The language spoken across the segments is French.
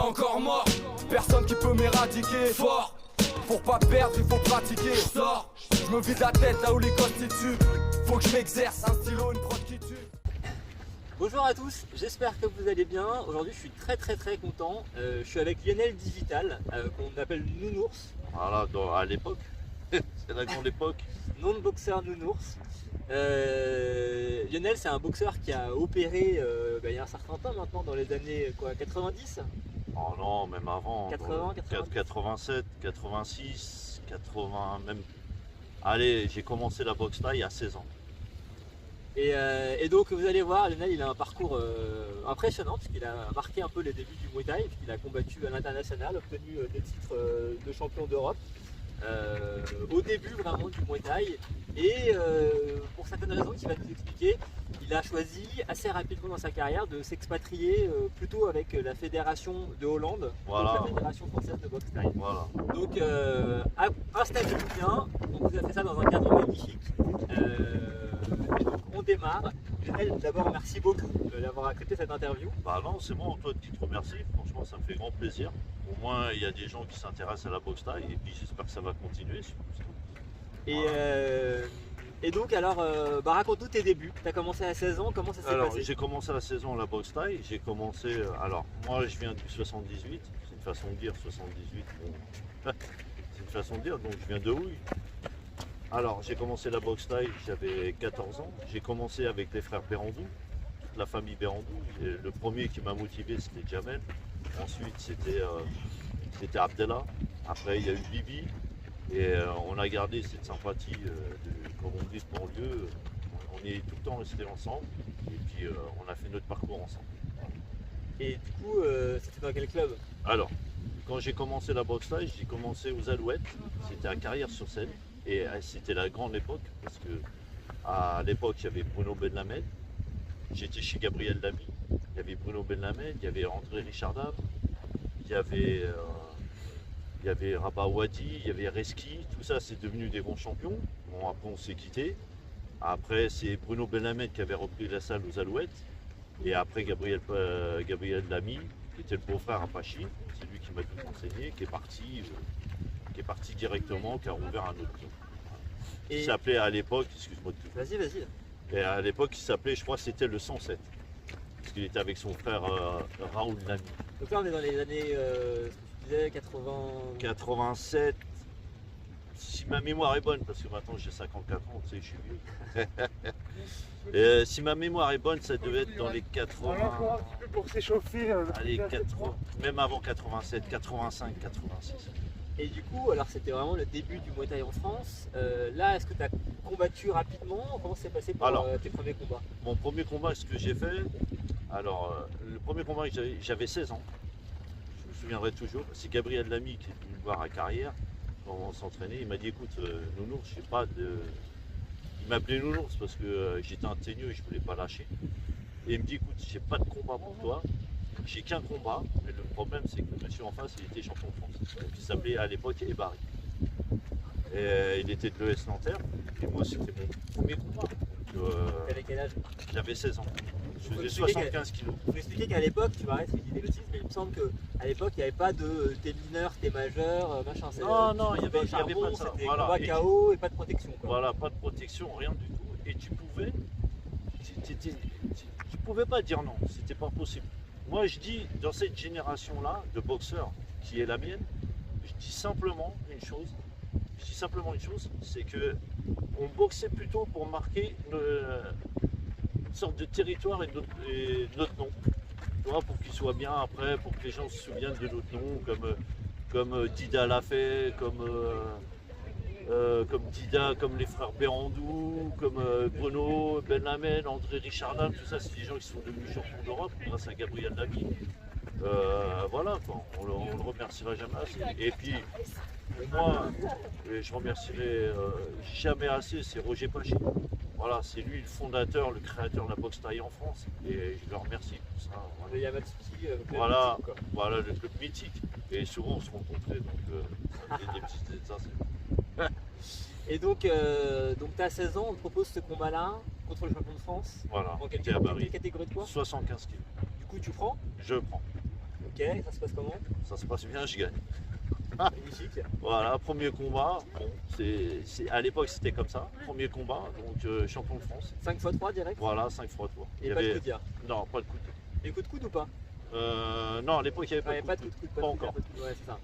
pas encore mort. Personne qui peut m'éradiquer. Fort, pour pas perdre il faut pratiquer. Je sors, je me vide la tête là où les constituent. Faut que je m'exerce, un stylo, une prod qui tue. Bonjour à tous, j'espère que vous allez bien. Aujourd'hui je suis très content. Je suis avec Lionel Digital, qu'on appelle Nounours. Voilà, à l'époque, c'est la grande époque. Nom de boxeur Nounours. Lionel, c'est un boxeur qui a opéré il y a un certain temps maintenant, dans les années 90. Oh non, même avant. 80, 87, 86, 80 même. Allez, j'ai commencé la boxe thaï à 16 ans. Et donc vous allez voir, Lionel il a un parcours impressionnant puisqu'il a marqué un peu les débuts du Muay Thai, puisqu'il a combattu à l'international, obtenu des titres de champion d'Europe au début vraiment du Muay Thai, et pour certaines raisons qu'il va nous expliquer, il a choisi assez rapidement dans sa carrière de s'expatrier plutôt avec la fédération de Hollande, voilà. Donc la fédération française de boxe thaï. Voilà. Donc installez-vous bien, on vous a fait ça dans un cadre magnifique. Et donc on démarre. Lionel, d'abord merci beaucoup d'avoir accepté cette interview. Bah non, c'est moi Antoine qui te remercie, franchement ça me fait grand plaisir. Au moins il y a des gens qui s'intéressent à la boxe thaï et puis j'espère que ça va continuer. Et donc alors, raconte-nous tes débuts. Tu as commencé à 16 ans, comment ça s'est Alors passé? j'ai commencé la saison à la boxe thaï, j'ai commencé, alors moi je viens du 78, c'est une façon de dire 78, bon. C'est une façon de dire, donc je viens de Houille. Alors j'ai commencé la boxe thaï, j'avais 14 ans, j'ai commencé avec les frères Bérandou, toute la famille Bérandou. Et le premier qui m'a motivé c'était Jamel, ensuite c'était Abdallah, après il y a eu Bibi, et on a gardé cette sympathie, comme on dit de banlieue, on est tout le temps restés ensemble, et puis on a fait notre parcours ensemble. Et du coup, c'était dans quel club? Alors, quand j'ai commencé la boxe thaï, j'ai commencé aux Alouettes, c'était à Carrières-sur-Seine. Et c'était la grande époque, parce que à l'époque il y avait Bruno Benlamed, j'étais chez Gabriel Lamy, il y avait Bruno Benlamed, il y avait André Richardam, il y avait Rabat Wadi, il y avait Reski, tout ça c'est devenu des grands champions. Bon après on s'est quittés. Après c'est Bruno Benlamed qui avait repris la salle aux Alouettes, et après Gabriel Lamy, qui était le beau-frère à Pachi, c'est lui qui m'a tout enseigné, qui est parti directement, qui a rouvert un autre club. Il s'appelait à l'époque, excuse-moi de tout. Vas-y. Et à l'époque, il s'appelait, je crois, c'était le 107. Parce qu'il était avec son frère Raoul Lamy. Donc là, on est dans les années, ce que tu disais, 80... 87, si ma mémoire est bonne, parce que maintenant j'ai 54 ans, tu sais, je suis vieux. Si ma mémoire est bonne, ça devait être dans les 80. Un petit peu pour s'échauffer. Allez, 80, même avant 87, 85, 86. Et du coup, alors c'était vraiment le début du Muay Thai en France. Là, est-ce que tu as combattu rapidement? Comment s'est passé pour tes premiers combats? Mon premier combat, ce que j'ai fait, alors le premier combat, j'avais 16 ans. Je me souviendrai toujours. C'est Gabriel Lamy qui est venu me voir à Carrières quand on s'entraînait. Il m'a dit écoute, Nounours, je sais pas de. Il m'appelait Nounours parce que j'étais un teigneux et je ne voulais pas lâcher. Et il me dit écoute, j'ai pas de combat pour toi. J'ai qu'un combat, mais le problème c'est que le monsieur en face il était champion de France. Donc, il s'appelait à l'époque Ebari. Et il était de l'ES Nanterre, et moi c'était mon premier combat. T'avais quel âge? J'avais 16 ans. Je faisais 75 kilos. Vous m'expliquez qu'à l'époque, tu m'arrêtes si je dis des bêtises, mais il me semble qu'à l'époque il n'y avait pas de t'es mineur, t'es majeur, machin. Non, il n'y avait pas de ça. C'était Voilà. combat KO et pas de protection. Quoi. Voilà, pas de protection, rien du tout. Et tu pouvais pas dire non, c'était pas possible. Moi je dis, dans cette génération-là de boxeurs qui est la mienne, je dis simplement une chose, c'est que on boxait plutôt pour marquer une sorte de territoire et notre nom. Tu vois, pour qu'il soit bien après, pour que les gens se souviennent de notre nom, comme Dida l'a fait, comme Dida, comme les frères Bérandou, comme Bruno Benlamed, André Richardam, tout ça, c'est des gens qui sont devenus champions d'Europe grâce à Gabriel Lamy. Voilà, on le remerciera jamais assez. Et puis, pour moi, je remercierai jamais assez, c'est Roger Pachi. Voilà, c'est lui le fondateur, le créateur de la boxe thaï en France. Et je le remercie pour ça. Le Yamatsuki, voilà, voilà, le club mythique. Et souvent on se rencontrait, donc des petites étincelles. Et donc tu as 16 ans, on te propose ce combat-là contre le champion de France. Voilà, En quelle à Paris. catégorie de poids? 75 kg. Du coup, tu prends? Je prends. Ok, ça se passe comment? Ça se passe bien, je gagne. Magnifique. Voilà, premier combat. Bon, à l'époque c'était comme ça. Premier combat, donc champion de France. 5x3 direct? Voilà, 5 fois 3. Et pas de coup de dia. Non, pas de coup de dia. Et coup de coude ou pas? Non, à l'époque il n'y avait Ouais, pas de coup de coude, dia. Pas encore. Ouais, c'est ça.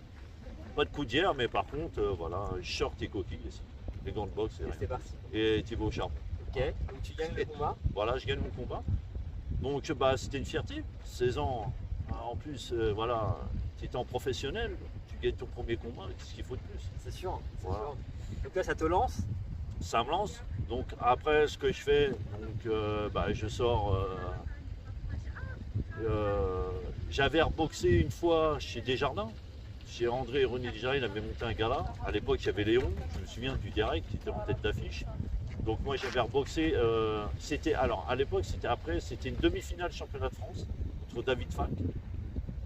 Pas de coup de dia, mais par contre, voilà, short et coquille ici. Les gants de boxe et Et rien. c'est parti. Et Thibaut Charbon. Ok, donc tu gagnes le combat. Voilà, je gagne mon combat. Donc bah, c'était une fierté. 16 ans, en plus, voilà, tu étais en professionnel, tu gagnes ton premier combat, qu'est-ce qu'il faut de plus? C'est sûr, c'est Voilà. sûr. Donc là, ça te lance. Ça me lance. Donc après, ce que je fais, donc, bah, je sors. J'avais reboxé une fois chez Desjardins. Chez André et René Desjardins, il avait monté un gala. À l'époque, il y avait Léon, je me souviens du direct, qui était en tête d'affiche. Donc moi j'avais reboxé, alors à l'époque c'était une demi-finale championnat de France contre David Falk.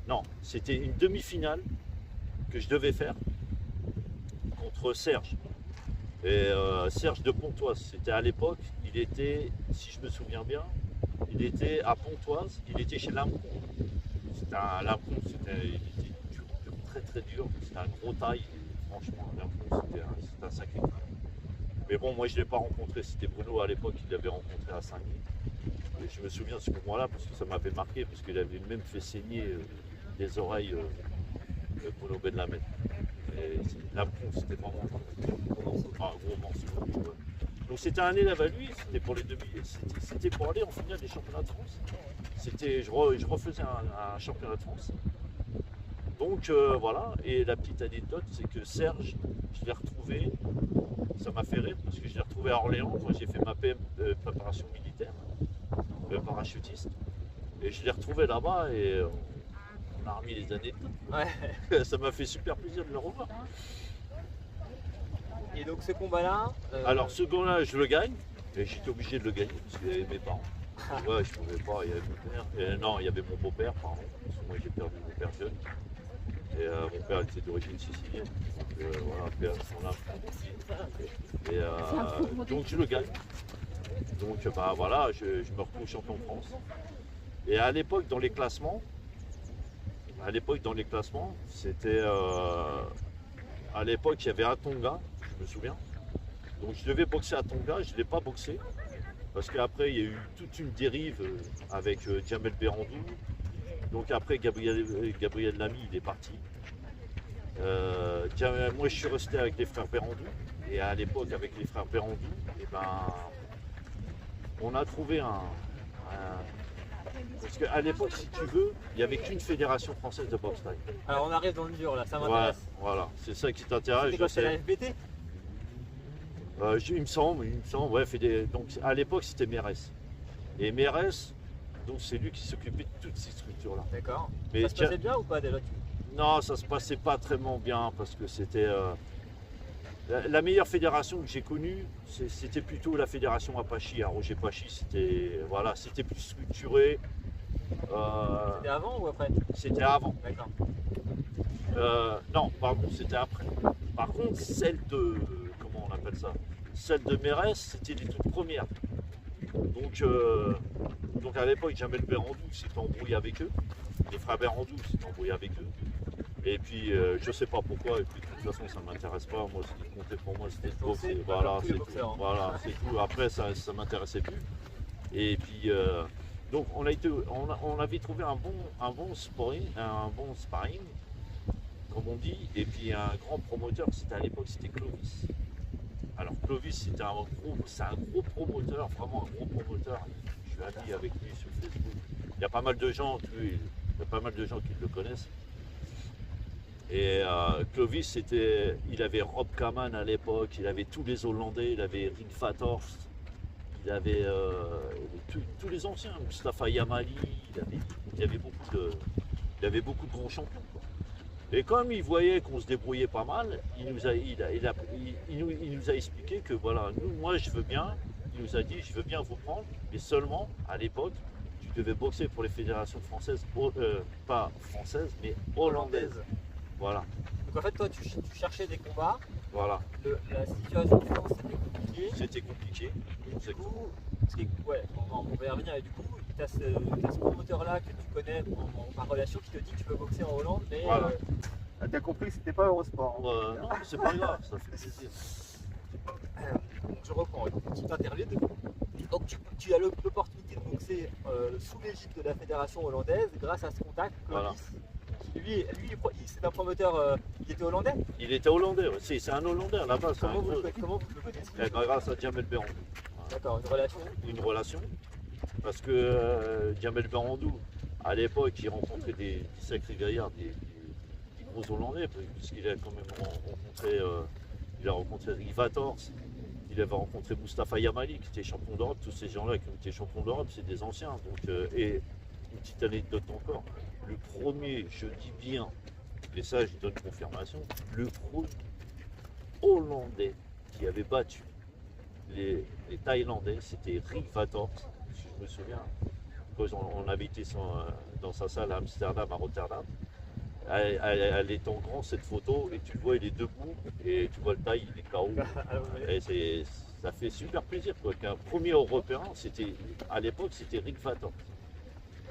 Non, c'était une demi-finale que je devais faire contre Serge. Et Serge de Pontoise, c'était à l'époque, il était, si je me souviens bien, il était à Pontoise, il était chez Lampron. C'était un Lampron, il était dur, très très dur, c'était un gros taille, franchement Lampron c'était un sacré coup. Mais bon, moi je ne l'ai pas rencontré, c'était Bruno à l'époque, il l'avait rencontré à Saint-Denis. Et je me souviens de ce moment-là parce que ça m'avait marqué, parce qu'il avait même fait saigner des oreilles Bruno Benlamène. Et Lampron, c'était vraiment un gros morceau. Ouais. Donc c'était un élève à lui, c'était pour les c'était pour aller en finale des championnats de France. Je refaisais un championnat de France. Donc voilà, et la petite anecdote, c'est que Serge, je l'ai retrouvé, ça m'a fait rire parce que je l'ai retrouvé à Orléans. Moi j'ai fait ma préparation militaire, parachutiste, et je l'ai retrouvé là-bas et on a remis les anecdotes. Ouais. Ça m'a fait super plaisir de le revoir. Et donc ce combat-là. Alors ce gars-là, je le gagne, et j'étais obligé de le gagner parce qu'il y avait mes parents. Ouais, je pouvais pas, il y avait mon père. Non, il y avait mon beau-père, pardon, parce que moi j'ai perdu mon père jeune. Et mon père était d'origine sicilienne. Donc voilà, père son âme. Et donc je le gagne. Donc bah voilà, je me retrouve champion de France. Et à l'époque dans les classements, c'était à l'époque il y avait un Tonga, je me souviens. Donc je devais boxer à Tonga, je ne l'ai pas boxé. Parce qu'après il y a eu toute une dérive avec Jamel Berandou. Donc après Gabriel Lamy il est parti. Moi je suis resté avec les frères Berandou. Et à l'époque avec les frères Berandou, et ben, on a trouvé parce qu'à l'époque si tu veux, il n'y avait qu'une fédération française de boxe thaï. Alors on arrive dans le dur là, ça Ouais, m'intéresse. voilà, c'est ça qui t'intéresse. C'était quoi, c'est la FBT? Il me semble, ouais, donc à l'époque c'était Mérès. Et Mérès, donc c'est lui qui s'occupait de toutes ces structures-là. D'accord. Mais Ça se passait bien ou pas déjà? Non, ça se passait pas très bien parce que c'était la meilleure fédération que j'ai connue, c'était plutôt la fédération Apache. À Roger Pachi, c'était plus structuré. C'était avant ou après? C'était avant. D'accord. Non, pardon, c'était après. Par contre, celle de comment on appelle ça? Celle de Mérès, c'était les toutes premières. Donc à l'époque, Jamel Berandou s'était embrouillé avec eux. Les frères Berandou s'étaient embrouillés avec eux. Et puis je sais pas pourquoi, et puis de toute façon ça m'intéresse pas, moi ce qui comptait pour moi c'était de boxer, voilà, c'est tout. Voilà, c'est tout. Après ça m'intéressait plus. Et puis donc on avait trouvé un bon sparring, comme on dit, et puis un grand promoteur, à l'époque c'était Clovis. Alors Clovis c'est un gros promoteur, vraiment un gros promoteur. Je suis ami avec lui sur Facebook. Il y a pas mal de gens, qui le connaissent. Et Clovis, il avait Rob Kaman à l'époque, il avait tous les Hollandais, il avait Rick Vathorst, il avait tous les anciens, Mustafa Yamali, il avait beaucoup de grands champions. Et comme il voyait qu'on se débrouillait pas mal, il nous a expliqué que voilà, moi je veux bien, il nous a dit je veux bien vous prendre, mais seulement à l'époque, tu devais boxer pour les fédérations françaises, pas françaises, mais hollandaises. Voilà. Donc en fait, toi, tu cherchais des combats. Voilà. La situation de France, c'était compliqué. C'était compliqué. Et du coup, ouais, on va y revenir. Et du coup, t'as ce promoteur-là que tu connais par relation qui te dit que tu peux boxer en Hollande, mais Voilà. Ah, t'as compris que c'était pas Eurosport. Hein. Non, c'est pas grave, ça fait plaisir. donc je reprends une petite interlude. Donc tu as l'opportunité de boxer sous l'égide de la fédération hollandaise grâce à ce contact, Voilà. Clovis, qui lui c'est un promoteur qui était hollandais. Il était hollandais, ouais. C'est un hollandais à la base. Comment vous le connaissez? Grâce à Djamel Berandou. D'accord, une relation. Une relation. Parce que Djamel Berandou, à l'époque, il rencontrait des sacrés gaillards, des gros hollandais, puisqu'il a quand même rencontré, il a rencontré Rick Vators, il avait rencontré Mustafa Yamali, qui était champion d'Europe. Tous ces gens-là qui ont été champions d'Europe, c'est des anciens. Donc, et une petite anecdote encore, le premier, je dis bien, et ça je donne confirmation, le premier hollandais qui avait battu les Thaïlandais, c'était Rick Vators, si je me souviens, quand on avait été dans sa salle à Amsterdam, à Rotterdam. Elle est en grand cette photo et tu le vois, il est debout et tu vois le taille, il est KO. Et ça fait super plaisir quoi. Qu'un premier européen, à l'époque c'était Rick Vators.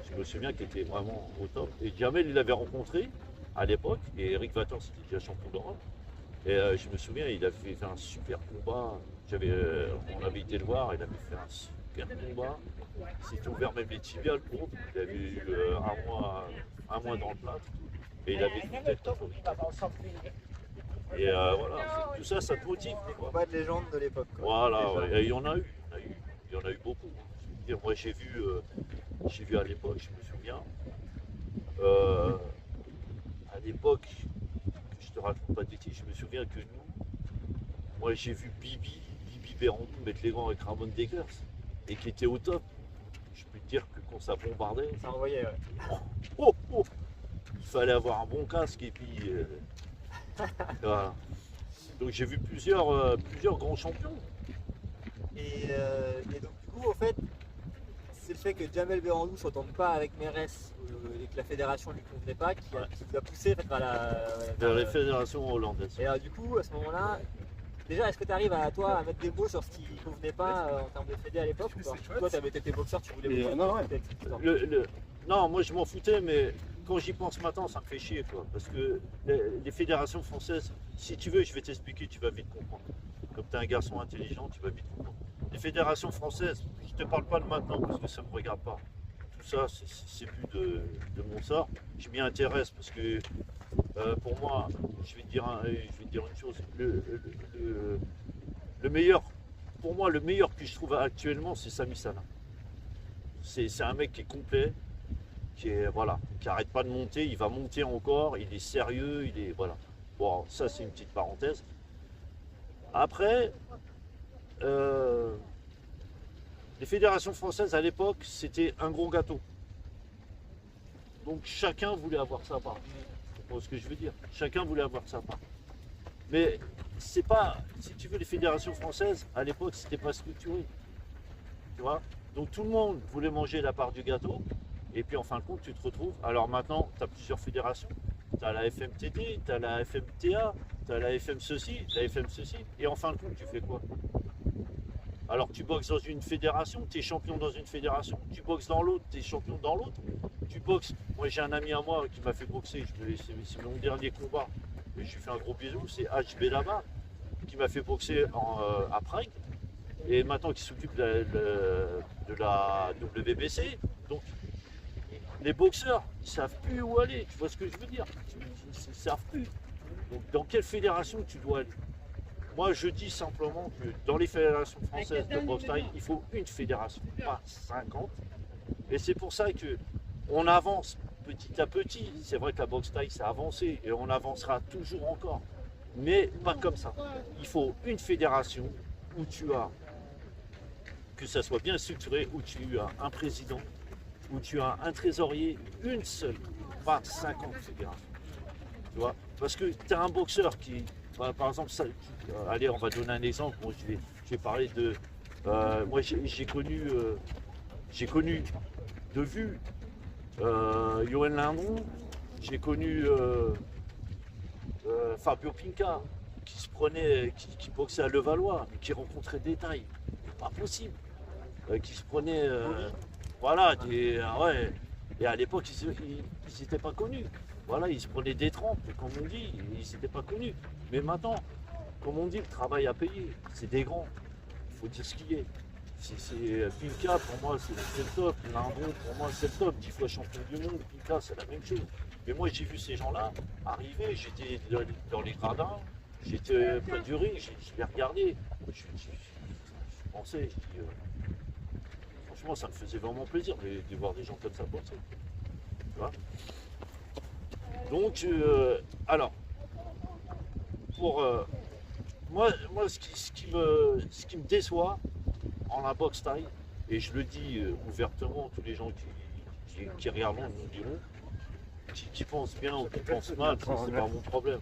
Je me souviens qu'il était vraiment au top. Et Djamel il l'avait rencontré à l'époque et Rick Vators était déjà champion d'Europe. Et je me souviens, il avait fait un super combat. On avait été le voir, il avait fait un super combat. Il s'était ouvert même les tibias, le groupe. Il avait eu un mois dans le plâtre. Et il avait une tête de folie. Et voilà, tout ça, ça te motive. Des combats de légende de l'époque. Voilà, ouais. Et il y en a eu, il y en a eu beaucoup. Je veux dire, moi j'ai vu à l'époque, je me souviens, à l'époque, je te raconte pas de bêtises, je me souviens que moi j'ai vu Bibi Berandou mettre les gants avec Ramon Deckers et qui était au top. Je peux te dire que quand ça bombardait, Ça envoyait, ouais. il fallait avoir un bon casque et puis voilà. Donc j'ai vu plusieurs grands champions. Et donc du coup, en fait, c'est le fait que Djamel Berandou ne s'entende pas avec Mérès et que la fédération ne lui convenait pas qui vous a poussé vers Vers les fédérations hollandaises. Et alors, du coup, à ce moment-là, déjà, est-ce que tu arrives à toi à mettre des mots sur ce qui ne convenait pas en termes de fédé à l'époque ou pas? Toi, tu avais été boxeur, tu voulais boxer. non, ouais. Non, moi je m'en foutais, mais quand j'y pense maintenant, ça me fait chier quoi. Parce que les fédérations françaises, si tu veux, je vais t'expliquer, tu vas vite comprendre. Comme tu es un garçon intelligent, tu vas vite comprendre. Les fédérations françaises, je te parle pas de maintenant parce que ça ne me regarde pas. Tout ça, c'est plus de mon sort. Je m'y intéresse parce que pour moi, je vais te dire une chose. Le meilleur, pour moi, le meilleur que je trouve actuellement, c'est Sami Sana. C'est un mec qui est complet, qui arrête pas de monter, il va monter encore, il est sérieux, voilà. Bon, ça c'est une petite parenthèse. Après, les fédérations françaises à l'époque, c'était un gros gâteau. Donc chacun voulait avoir sa part. Tu comprends ce que je veux dire? Chacun voulait avoir sa part. Mais c'est pas, si tu veux, les fédérations françaises, à l'époque, c'était pas structuré. Tu vois? Donc tout le monde voulait manger la part du gâteau. Et puis en fin de compte, tu te retrouves. Alors maintenant, tu as plusieurs fédérations. Tu as la FMTD, tu as la FMTA, tu as la FM ceci, la FM ceci. Et en fin de compte, tu fais quoi? Alors tu boxes dans une fédération, tu es champion dans une fédération. Tu boxes dans l'autre, tu es champion dans l'autre. Tu boxes. Moi j'ai un ami à moi qui m'a fait boxer. C'est mon dernier combat. Et je lui fais un gros bisou. C'est HB là-bas qui m'a fait boxer à Prague. Et maintenant qui s'occupe de la WBC. Donc les boxeurs, ils ne savent plus où aller. Tu vois ce que je veux dire? Ils ne savent plus. Donc dans quelle fédération tu dois aller? Moi je dis simplement que dans les fédérations françaises de boxe thaï, il faut une fédération, pas 50. Et c'est pour ça qu'on avance petit à petit. C'est vrai que la boxe thaï ça a avancé et on avancera toujours encore. Mais pas comme ça. Il faut une fédération où tu as, que ça soit bien structuré, où tu as un président, où tu as un trésorier, une seule, pas 50 fédérations. Tu vois? Parce que tu as un boxeur qui, par exemple, allez, on va donner un exemple. Moi, je vais parler de. Moi, j'ai connu de vue Yohan Lindron, j'ai connu Fabio Pinca, qui se prenait, qui boxait à Levallois, mais qui rencontrait des tailles. Pas possible. Qui se prenait. Voilà, ouais. Et à l'époque, ils n'étaient pas connus. Voilà, ils se prenaient des trempes, comme on dit, ils n'étaient pas connus. Mais maintenant, comme on dit, le travail à payer, c'est des grands. Il faut dire ce qu'il y est. Pinka, pour moi, c'est le top. Lindon, pour moi, c'est le top. 10 fois champion du monde, Pinka, c'est la même chose. Mais moi, j'ai vu ces gens-là arriver, j'étais dans les gradins, j'étais près du ring, je les regardais. Je pensais, je dis, franchement, ça me faisait vraiment plaisir de voir des gens comme ça boxer. Tu vois. Donc, alors, pour moi, ce qui me déçoit en la boxe taille, et je le dis ouvertement, tous les gens qui regardent nous diront, qui pensent bien ou qui pensent mal, c'est pas mon problème.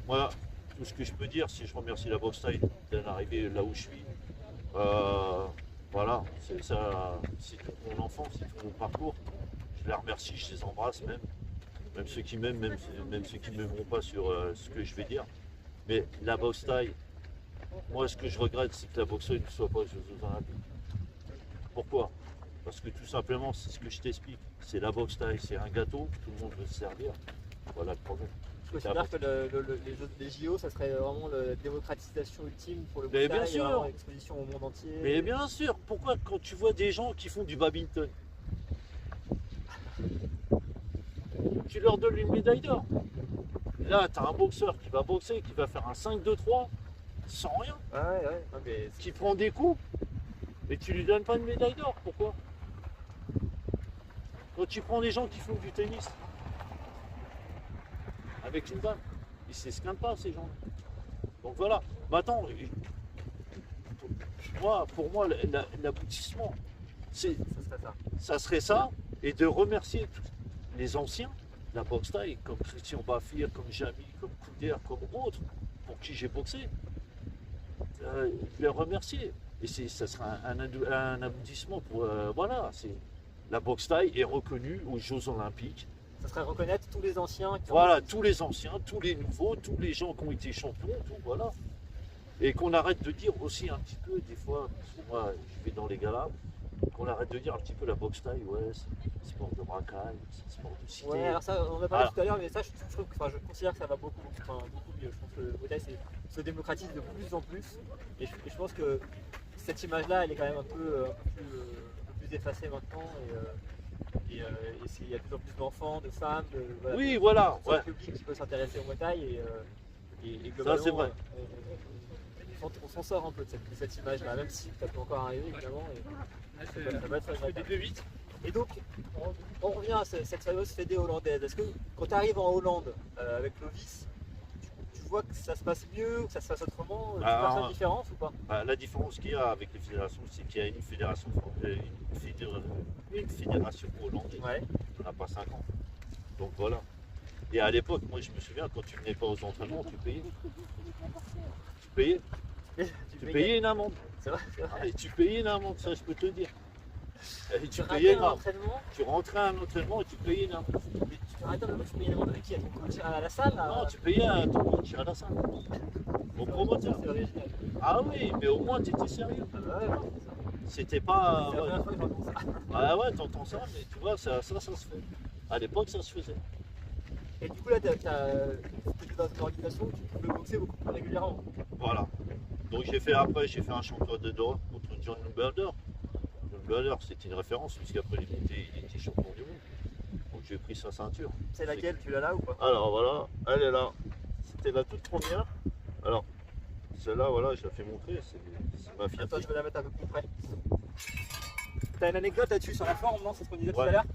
Moi, tout ce que je peux dire, c'est que je remercie la boxe taille d'en arriver là où je suis. Voilà, c'est ça, c'est tout mon enfance, c'est tout mon parcours. Je les remercie, je les embrasse même ceux qui m'aiment, même ceux qui ne m'aimeront pas sur ce que je vais dire. Mais la boxe taille, moi ce que je regrette, c'est que la boxe taille ne soit pas aux Jeux Olympiques. Pourquoi? Parce que tout simplement, c'est ce que je t'explique, c'est la boxe taille, c'est un gâteau, tout le monde veut se servir. Voilà le problème. Je considère que les JO, ça serait vraiment la démocratisation ultime pour le Mais Muay Thai, bien sûr. vraiment l'exposition au monde entier. Mais bien sûr, pourquoi quand tu vois des gens qui font du badminton, tu leur donnes une médaille d'or. Là, tu as un boxeur qui va boxer, qui va faire un 5-2-3 sans rien, Ouais. Non, mais qui prend des coups, mais tu lui donnes pas une médaille d'or. Pourquoi? Quand tu prends des gens qui font du tennis avec une balle, ils ne s'esquintent pas ces gens. Donc voilà. Maintenant, pour moi, l'aboutissement, ça serait ça. ça serait ça, et de remercier tous les anciens de la boxe taille, comme Christian Bafir, comme Jamy, comme Couder, comme autres, pour qui j'ai boxé. Les remercier. Et ça sera un aboutissement pour. Voilà, la boxe taille est reconnue aux Jeux Olympiques. Ça serait reconnaître tous les anciens. Voilà, tous les anciens, tous les nouveaux, tous les gens qui ont été champions, tout, voilà. Et qu'on arrête de dire aussi un petit peu, des fois, parce que moi je vais dans les galas, qu'on arrête de dire un petit peu la boxe taille, ouais, c'est sport de braquage, c'est sport de cité. Ouais, alors ça, on en a parlé tout à l'heure, mais ça, je considère que ça va beaucoup mieux. Je pense que le Muay Thai se démocratise de plus en plus. Et je pense que cette image-là, elle est quand même un peu plus effacée maintenant. Et il y a de plus en plus d'enfants, de femmes, voilà, Oui, voilà, tout ouais. le public qui peut s'intéresser au Muay Thai. Et Ça, globalement, c'est vrai. on s'en sort un peu de cette image-là, même si ça peut encore arriver évidemment. Ça va être vite. Et donc, on revient à cette fameuse fédé hollandaise. Est-ce que quand tu arrives en Hollande avec Lovis, tu vois que ça se passe mieux, que ça se passe autrement? Tu vois une différence ou pas? La différence qu'il y a avec les fédérations, c'est qu'il y a une fédération hollandaise. Ouais. On n'a pas 5 ans. Donc voilà. Et à l'époque, moi je me souviens, quand tu venais pas aux entraînements, tu payais. Tu payais une amende. C'est vrai. Ah, et tu payais une amende, ça je peux te dire. Et Tu payais ratais un entraînement, Tu rentrais à un entraînement et tu payais une amende. mais tu ratais un entraînement, tu payais une amende avec qui? À ton coach à la salle là? Non, tu payais à ton coach à la salle. Au promoteur. C'est original. Ah oui, mais au moins tu étais sérieux. Ouais, C'était pas. c'est la première fois que j'entends ça. Ah ouais, t'entends ça, mais tu vois, ça se fait. À l'époque, ça se faisait. Et du coup là, t'étais dans une organisation où tu pouvais boxer beaucoup plus régulièrement. Voilà. Donc j'ai fait un championnat d'Europe contre John Newberder. John Newberder, c'était une référence, puisqu'après il était champion du monde. Donc j'ai pris sa ceinture. C'est laquelle? Tu l'as là ou pas? Alors voilà, elle est là. C'était la toute première. Alors, celle-là, voilà, je la fais montrer, c'est ma fierté. Attends, je vais la mettre un peu plus près. T'as une anecdote là-dessus sur la forme, non? C'est ce qu'on disait tout Ouais. à l'heure.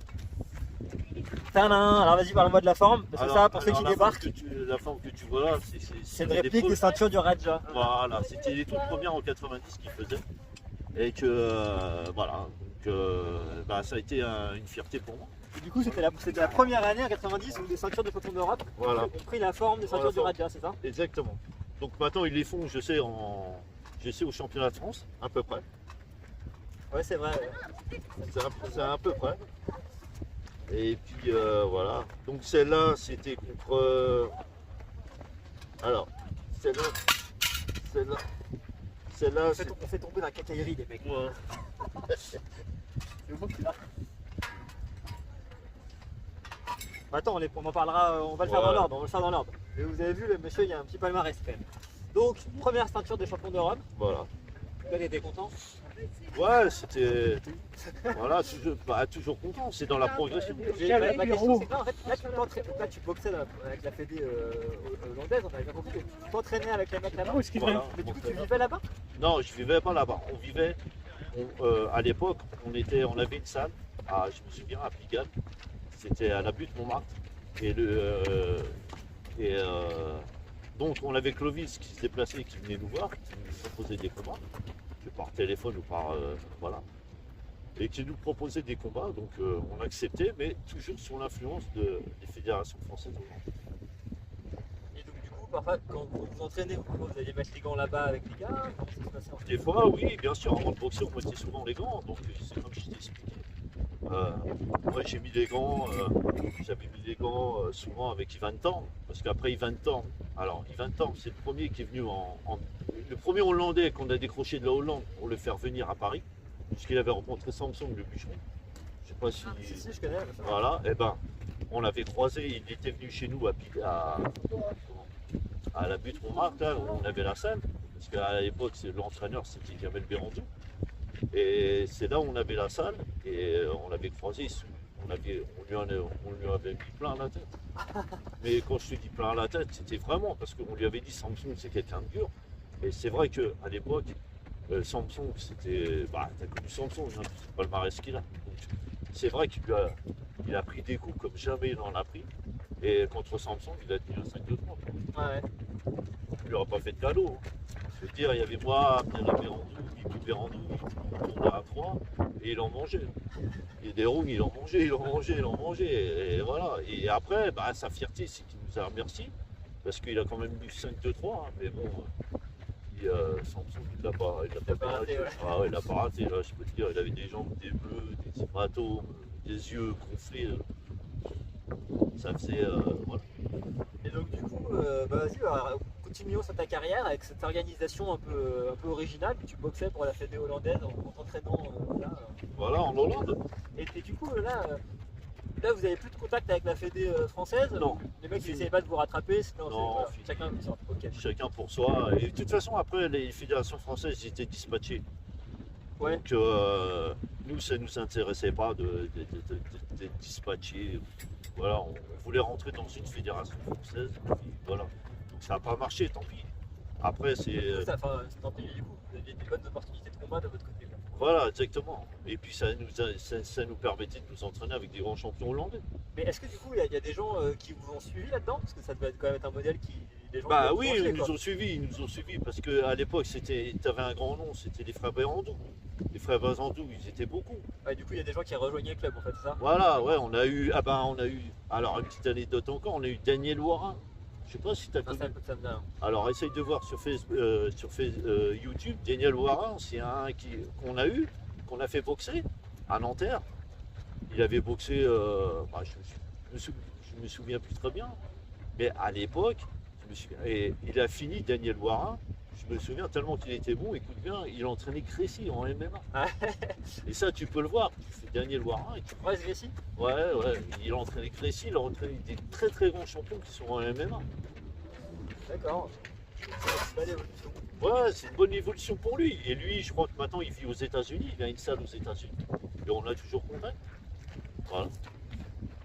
Tadam! Alors vas-y, parle-moi de la forme, parce que ça, pour ceux qui débarquent, La forme que tu vois là, c'est une réplique des ceintures du Raja. Voilà, c'était les toutes premières en 90 qu'ils faisaient. Et que, voilà, donc, ça a été une fierté pour moi. Et du coup, c'était la première année en 90 où des ceintures de champion d'Europe Voilà. ont pris la forme des ceintures du Raja, c'est ça? Exactement. Donc maintenant, ils les font, je sais, au championnat de France, à peu près. Ouais, c'est vrai. C'est à peu près. Et puis voilà. Donc celle-là, c'était contre. Alors, celle-là. On fait tomber dans la cacaillerie, les mecs. Ouais. C'est bon, c'est là. Attends, on en parlera, on va le faire dans l'ordre, on va le faire dans l'ordre. Et vous avez vu, le monsieur, il y a un petit palmarès quand même. Donc, première ceinture des champions d'Europe. Voilà. Toi, t'étais content? Ouais, c'était. Voilà, toujours content, c'est dans la progression. Ma question, c'est que là, en fait, là, tu boxais avec la fédé hollandaise, on avait bien compris. Tu t'entraînais avec les mecs là-bas. Voilà. Mais du coup, tu vivais là-bas? Non, je vivais pas là-bas. On vivait, à l'époque, on avait une salle, je me souviens, à Pigalle. C'était à la butte Montmartre. Donc on avait Clovis qui se déplaçait, qui venait nous voir, qui nous proposait des combats, par téléphone ou par voilà, et qui nous proposait des combats. Donc on acceptait, mais toujours sous l'influence des fédérations françaises. Et donc du coup, parfois quand vous vous entraînez, vous alliez mettre les gants là-bas avec les gars, comment ça se passait en fait? Des fois, oui, bien sûr, avant de boxer, on mettait souvent les gants. Donc c'est comme je t'ai expliqué. Moi j'ai mis des gants, j'avais mis des gants souvent avec Ivan Thorn, parce qu'après Ivan Thorn, c'est le premier qui est venu le premier Hollandais qu'on a décroché de la Hollande pour le faire venir à Paris, puisqu'il avait rencontré Samson le bûcheron. Je sais pas si. Si, je connais. Voilà, et ben on l'avait croisé, il était venu chez nous à la butte Montmartre, là, où on avait la salle, parce qu'à l'époque l'entraîneur c'était Jamel Bérandou. Et c'est là où on avait la salle et on l'avait croisé, on lui avait mis plein la tête. Mais quand je te dis plein la tête, c'était vraiment parce qu'on lui avait dit Samson c'est quelqu'un de dur. Et c'est vrai qu'à l'époque, Samson c'était. Bah, t'as connu Samson, hein, c'est le palmarès qu'il a. C'est vrai qu'il a pris des coups comme jamais il en a pris. Et contre Samson, il a tenu un 5-2-3. Ouais. Il lui aura pas fait de cadeau. Je veux dire, il y avait moi, il y avait Bérandou, il tournait à 3 et il en mangeait. Et des roues, il en mangeait. Et voilà. Et après, bah, sa fierté, c'est qu'il nous a remercié. Parce qu'il a quand même eu 5-2-3. Hein, mais bon, Samson, il l'a pas raté. Ouais. Ah ouais, il l'a pas raté, là, je peux te dire. Il avait des jambes, des bleus, des hématomes, des yeux gonflés. Ça faisait. Voilà. Et donc du coup, vas-y, continuons sur ta carrière avec cette organisation un peu originale. Tu boxais pour la fédé hollandaise en t'entraînant là. Voilà, en Hollande. Et du coup, là, vous avez plus de contact avec la fédé française? Non. Les mecs, ils essayaient pas de vous rattraper? Non, chacun pour soi. Ok. Chacun pour soi. Et de toute façon, après, les fédérations françaises ils étaient dispatchées. Ouais. Donc, nous, ça ne nous intéressait pas d'être dispatchés. Voilà, on voulait rentrer dans une fédération française. Et voilà. Donc, ça n'a pas marché, tant pis. Après, c'est. Tant pis, du coup, vous aviez des bonnes opportunités de combat de votre côté. Voilà, exactement. Et puis, ça nous permettait de nous entraîner avec des grands champions hollandais. Mais est-ce que du coup, il y a des gens qui vous ont suivi là-dedans? Parce que ça devait quand même être un modèle qui. Les gens Bah qui oui, penché, ils nous ont suivis parce qu'à l'époque, tu avais un grand nom, c'était les frères Bérandou. Les frères Bérandou, ils étaient beaucoup. Ouais, du coup, il y a des gens qui rejoignaient le club en fait, c'est ça? Voilà, ouais, on a eu, alors une petite anecdote encore, on a eu Daniel Warin. Je sais pas si tu as connu. Ça me dit rien. Alors essaye de voir sur YouTube, Daniel Warin, c'est un qu'on a eu, qu'on a fait boxer à Nanterre. Il avait boxé, je me souviens plus très bien, mais à l'époque, et il a fini Daniel Warin. Je me souviens tellement qu'il était bon, écoute bien, il entraînait Crécy en MMA. Et ça, tu peux le voir. Tu fais Daniel Warin. Ouais, Crécy? Ouais, il a entraîné Crécy, il a entraîné des très très grands champions qui sont en MMA. D'accord. C'est une belle évolution. Ouais, c'est une bonne évolution pour lui. Et lui, je crois que maintenant, il vit aux États-Unis, il a une salle aux États-Unis. Et on a toujours contact. Voilà.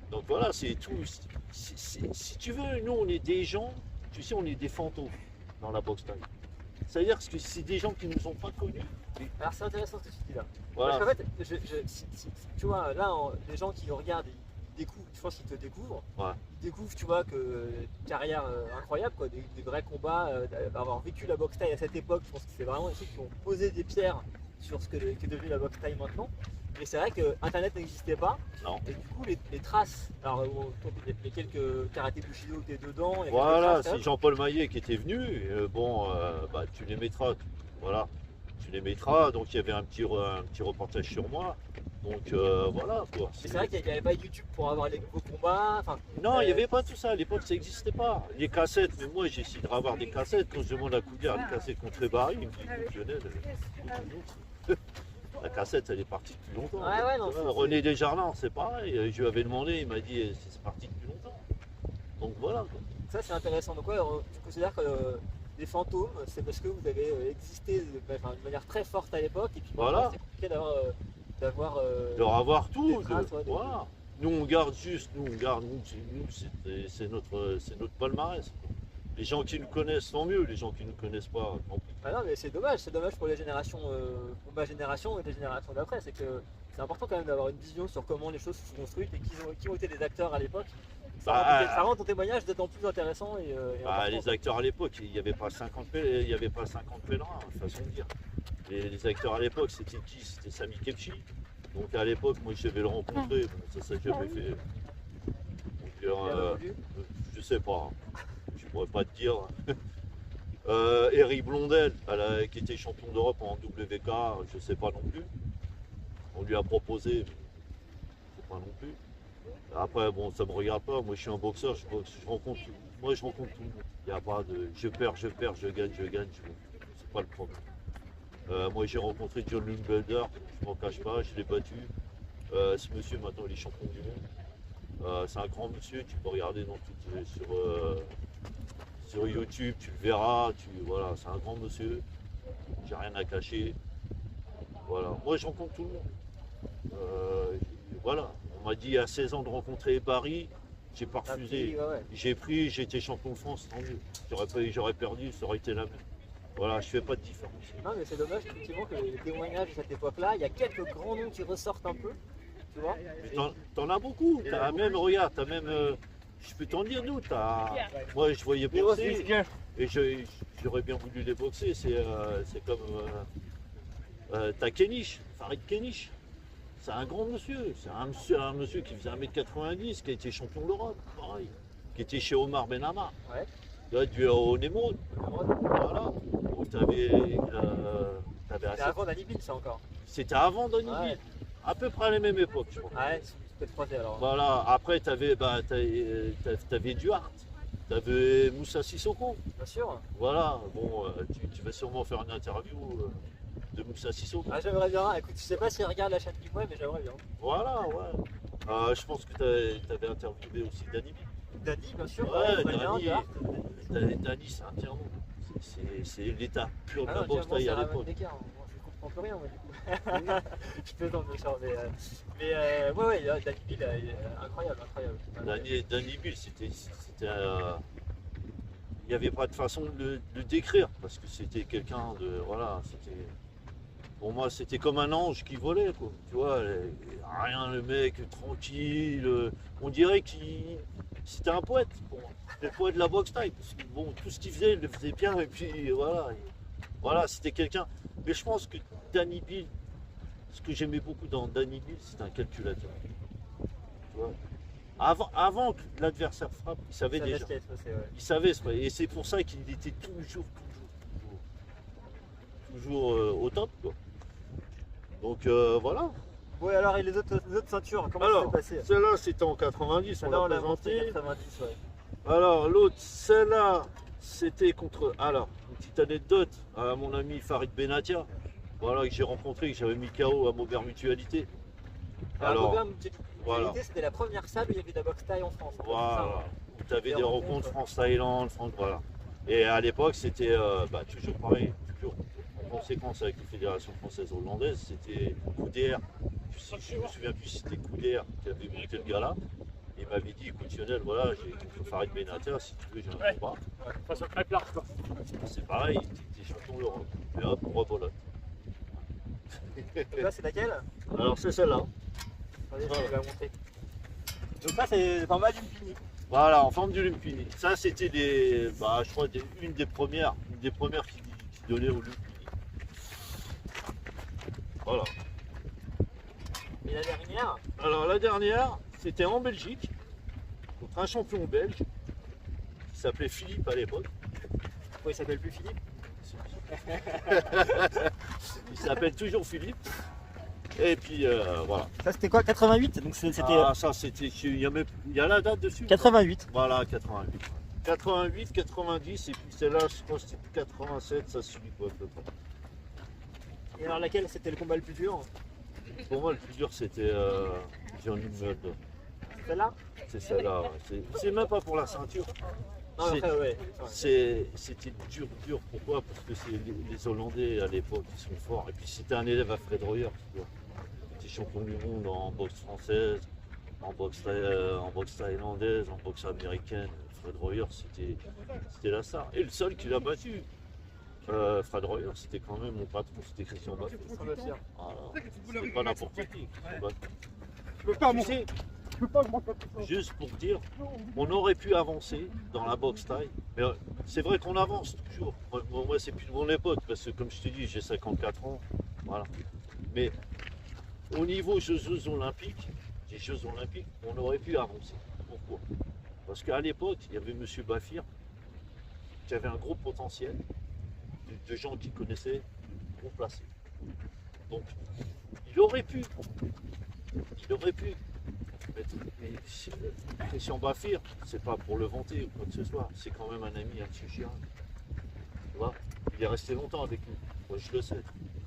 Donc voilà, c'est tout. Si tu veux, nous, on est des gens, tu sais, on est des fantômes dans la boxe taille. C'est-à-dire que c'est des gens qui ne nous ont pas connus. Alors c'est intéressant ce que tu dis là. Voilà. Parce qu'en fait, tu vois, là, les gens qui nous regardent, ils découvrent, je pense qu'ils te découvrent. Ouais. Ils découvrent, tu vois, que une carrière incroyable, quoi, des vrais combats, avoir vécu la boxe taille à cette époque, je pense que c'est vraiment des trucs qui ont posé des pierres sur ce qu'est devenu la boxe taille maintenant. Mais c'est vrai que Internet n'existait pas. Non. Et du coup, les traces, alors les quelques karaté bushido où tu es dedans. Voilà, c'est Jean-Paul Maillet qui était venu. Tu les mettras. Voilà, tu les mettras. Donc il y avait un petit reportage sur moi. Donc voilà quoi. C'est vrai qu'il n'y avait pas YouTube pour avoir vos combats. Non, il n'y avait pas tout ça. À l'époque, ça n'existait pas. Les cassettes, mais moi j'ai essayé de revoir des cassettes. Quand je demande à Coudière les cassettes contre Barry, il me dit écoute Lionel, La cassette, elle est partie depuis longtemps. Ouais, non, Tu vois, c'est- René Desjardins, c'est pareil. Je lui avais demandé, il m'a dit c'est parti depuis longtemps. Donc voilà. Quoi. Ça c'est intéressant. Donc ouais, tu considères que les fantômes, c'est parce que vous avez existé de manière très forte à l'époque et puis Voilà. c'est compliqué d'avoir De avoir tout. des traces, ouais, Voilà. Nous on garde juste, nous c'est notre palmarès. Les gens qui nous connaissent tant mieux, les gens qui ne nous connaissent pas tant pis. Ah non mais c'est dommage pour les générations, pour ma génération et les générations d'après, c'est que c'est important quand même d'avoir une vision sur comment les choses se sont construites et qui ont été des acteurs à l'époque. Ça rend ton témoignage d'autant plus intéressant et important. Les acteurs à l'époque, il n'y avait pas 50 pèlerins, façon de dire. Les acteurs à l'époque, c'était qui? C'était Sami Kepchi. Donc à l'époque, moi je devais le rencontrer, bon, ça s'est jamais fait. Donc, je sais pas, je pourrais pas te dire. Eric Blondel, qui était champion d'Europe en WK, je sais pas non plus. On lui a proposé, mais je sais pas non plus. Après, bon, ça me regarde pas. Moi, je suis un boxeur, je rencontre tout le monde. Il n'y a pas de je perds, je gagne. C'est pas le problème. Moi, j'ai rencontré John Lundfelder, je m'en cache pas, je l'ai battu. Ce monsieur, maintenant, il est champion du monde. C'est un grand monsieur, tu peux regarder sur YouTube, tu le verras. Voilà, c'est un grand monsieur. J'ai rien à cacher. Voilà. Moi, je rencontre tout le monde. Voilà. On m'a dit à 16 ans de rencontrer Barry, j'ai pas refusé. J'ai pris, j'étais champion de France, tant mieux. J'aurais perdu, ça aurait été la même. Voilà, je fais pas de différence. Non mais c'est dommage effectivement que les témoignages de cette époque-là, il y a quelques grands noms qui ressortent un peu, tu vois. Mais t'en as beaucoup, t'as même, regarde, je peux t'en dire d'autres. Moi je voyais boxer et j'aurais bien voulu les boxer, c'est comme t'as Kenish, Farid Kenish. C'est un grand monsieur, c'est un monsieur qui faisait 1m90, qui a été champion d'Europe, pareil, qui était chez Omar Benama, du haut Nemo. Voilà. C'était avant Danny Bill ça encore. C'était avant Danny Bill, à peu près à la même époque, je crois. Ouais, c'est peut-être croisé alors. Voilà, après t'avais Duarte, t'avais Moussa Sissoko. Bien sûr. Voilà, bon, tu vas sûrement faire une interview de Moussa Sissoko. Ah, j'aimerais bien, écoute, je sais pas s'il regarde la chaîne du web, mais j'aimerais bien. Voilà, ouais. Je pense que tu avais interviewé aussi Danny. Danny, bien sûr. Ouais, Danny, c'est un tiers-monde. C'est l'état pur de la boxe taille à l'époque. Je comprends plus rien, moi, du coup. Je plaisante, bien sûr, mais ouais, Danny Bill, incroyable. Danny Bill, c'était il n'y avait pas de façon de le décrire parce que c'était quelqu'un de. Voilà, c'était. Pour moi, c'était comme un ange qui volait, quoi. Tu vois, rien, le mec, tranquille. On dirait qu'il. C'était un poète, pour moi. Le poète de la boxe taille. Parce que, bon, tout ce qu'il faisait, il le faisait bien. Et puis, voilà. Voilà, c'était quelqu'un. Mais je pense que Danny Bill, ce que j'aimais beaucoup dans Danny Bill, c'était un calculateur. Tu vois. Avant que l'adversaire frappe, il savait déjà. Il savait, et c'est pour ça qu'il était toujours au top, quoi. Donc voilà. Ouais, alors et les autres ceintures, comment ça s'est passé? Celle-là c'était en 90, on l'a présenté. 90, ouais. Alors l'autre, celle-là, c'était contre. Alors, une petite anecdote à mon ami Farid Benatia, voilà, que j'ai rencontré, que j'avais mis KO à Maubert Mutualité. Alors, voilà. C'était la première salle où il y avait de la boxe taille en France. Voilà. Où tu avais des rencontres France-Thaïlande, voilà. Et à l'époque, c'était toujours pareil, toujours en conséquence avec la Fédération française hollandaise, c'était Couder. Je me souviens plus si c'était Couder qui avait monté le gars-là. Il m'avait dit, écoute Lionel, voilà, j'ai Farid Benatia, si tu veux, j'ai un combat. Façon très large, quoi. C'est pareil, t'es champion d'Europe. Mais hop, on rebolote. Là, c'est laquelle? Alors, c'est celle-là. Attendez, je vais la montrer. Donc, ça, c'est le format du Lumpini. Voilà, en forme du Lumpini. Ça, c'était je crois, une des premières qui donnait au Lumpini. Voilà. Et la dernière? Alors, la dernière, c'était en Belgique, contre un champion belge qui s'appelait Philippe à l'époque. Pourquoi il s'appelle plus Philippe? Il s'appelle toujours Philippe. Et puis voilà. Ça c'était quoi, 88? Donc c'était. Ah, ça c'était. Il y a la date dessus. 88. Voilà, 88. 88, 90, et puis celle-là, je crois que c'était 87, ça suit quoi à peu près. Et alors laquelle c'était le combat le plus dur? Pour moi, le plus dur, c'était Johnny Mulder. Celle-là? C'est celle-là. Ouais. C'est même pas pour la ceinture. Non, C'est- après, ouais. C'était dur. Pourquoi? Parce que c'est les Hollandais à l'époque, ils sont forts. Et puis c'était un élève à Fred Royer. Il était champion du monde en boxe française, en boxe thaïlandaise, en boxe américaine. Fred Royer, c'était la star. Et le seul qui l'a battu, Fred Royer, c'était quand même mon patron, c'était Christian Baffet. Voilà. C'était pas n'importe qui. Je peux pas, Tu sais, juste pour dire, on aurait pu avancer dans la boxe taille, mais c'est vrai qu'on avance toujours. Moi c'est plus de mon époque, parce que comme je te dis, j'ai 54 ans, voilà. Mais au niveau Jeux Olympiques, on aurait pu avancer. Pourquoi? Parce qu'à l'époque, il y avait M. Baffir, qui avait un gros potentiel, de gens qui connaissaient, gros placés. Donc, il aurait pu mettre. Mais Christian Baffir, c'est pas pour le vanter ou quoi que ce soit, c'est quand même un ami à M. Chirac. Tu vois, il est resté longtemps avec nous, moi je le sais.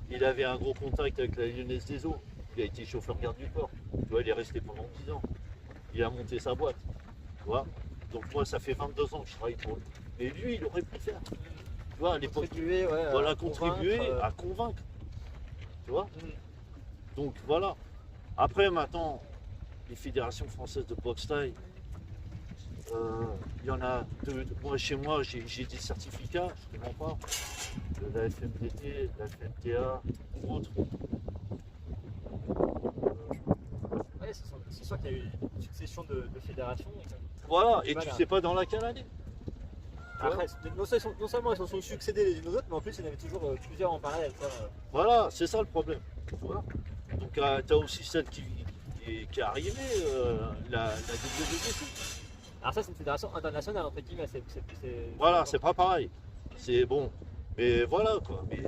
Il avait un gros contact avec la Lyonnaise des Eaux, il a été chauffeur garde du port. Tu vois, il est resté pendant 10 ans. Il a monté sa boîte. Tu vois, donc moi ça fait 22 ans que je travaille pour lui. Et lui, il aurait pu faire. Tu vois, à l'époque, Contribuer, ouais, voilà, à contribuer convaincre, à convaincre. Tu vois? Donc voilà. Après, maintenant, les fédérations françaises de boxe taille, il y en a deux. Moi, chez moi, j'ai des certificats, je ne te mens pas, de la FMDT, de la FMTA, autres. Ouais, c'est sûr qu'il y a eu une succession de fédérations. Voilà, et tu Voilà. sais pas dans laquelle année. Après, non seulement elles se sont succédées les unes aux autres, mais en plus il y en avait toujours plusieurs en parallèle. Ça, Voilà, c'est ça le problème. Tu vois. Donc, tu as aussi celle qui est arrivée, la WBC. Alors ça c'est une fédération internationale entre guillemets. Voilà, c'est pas pareil. C'est bon. Mais voilà quoi. Mais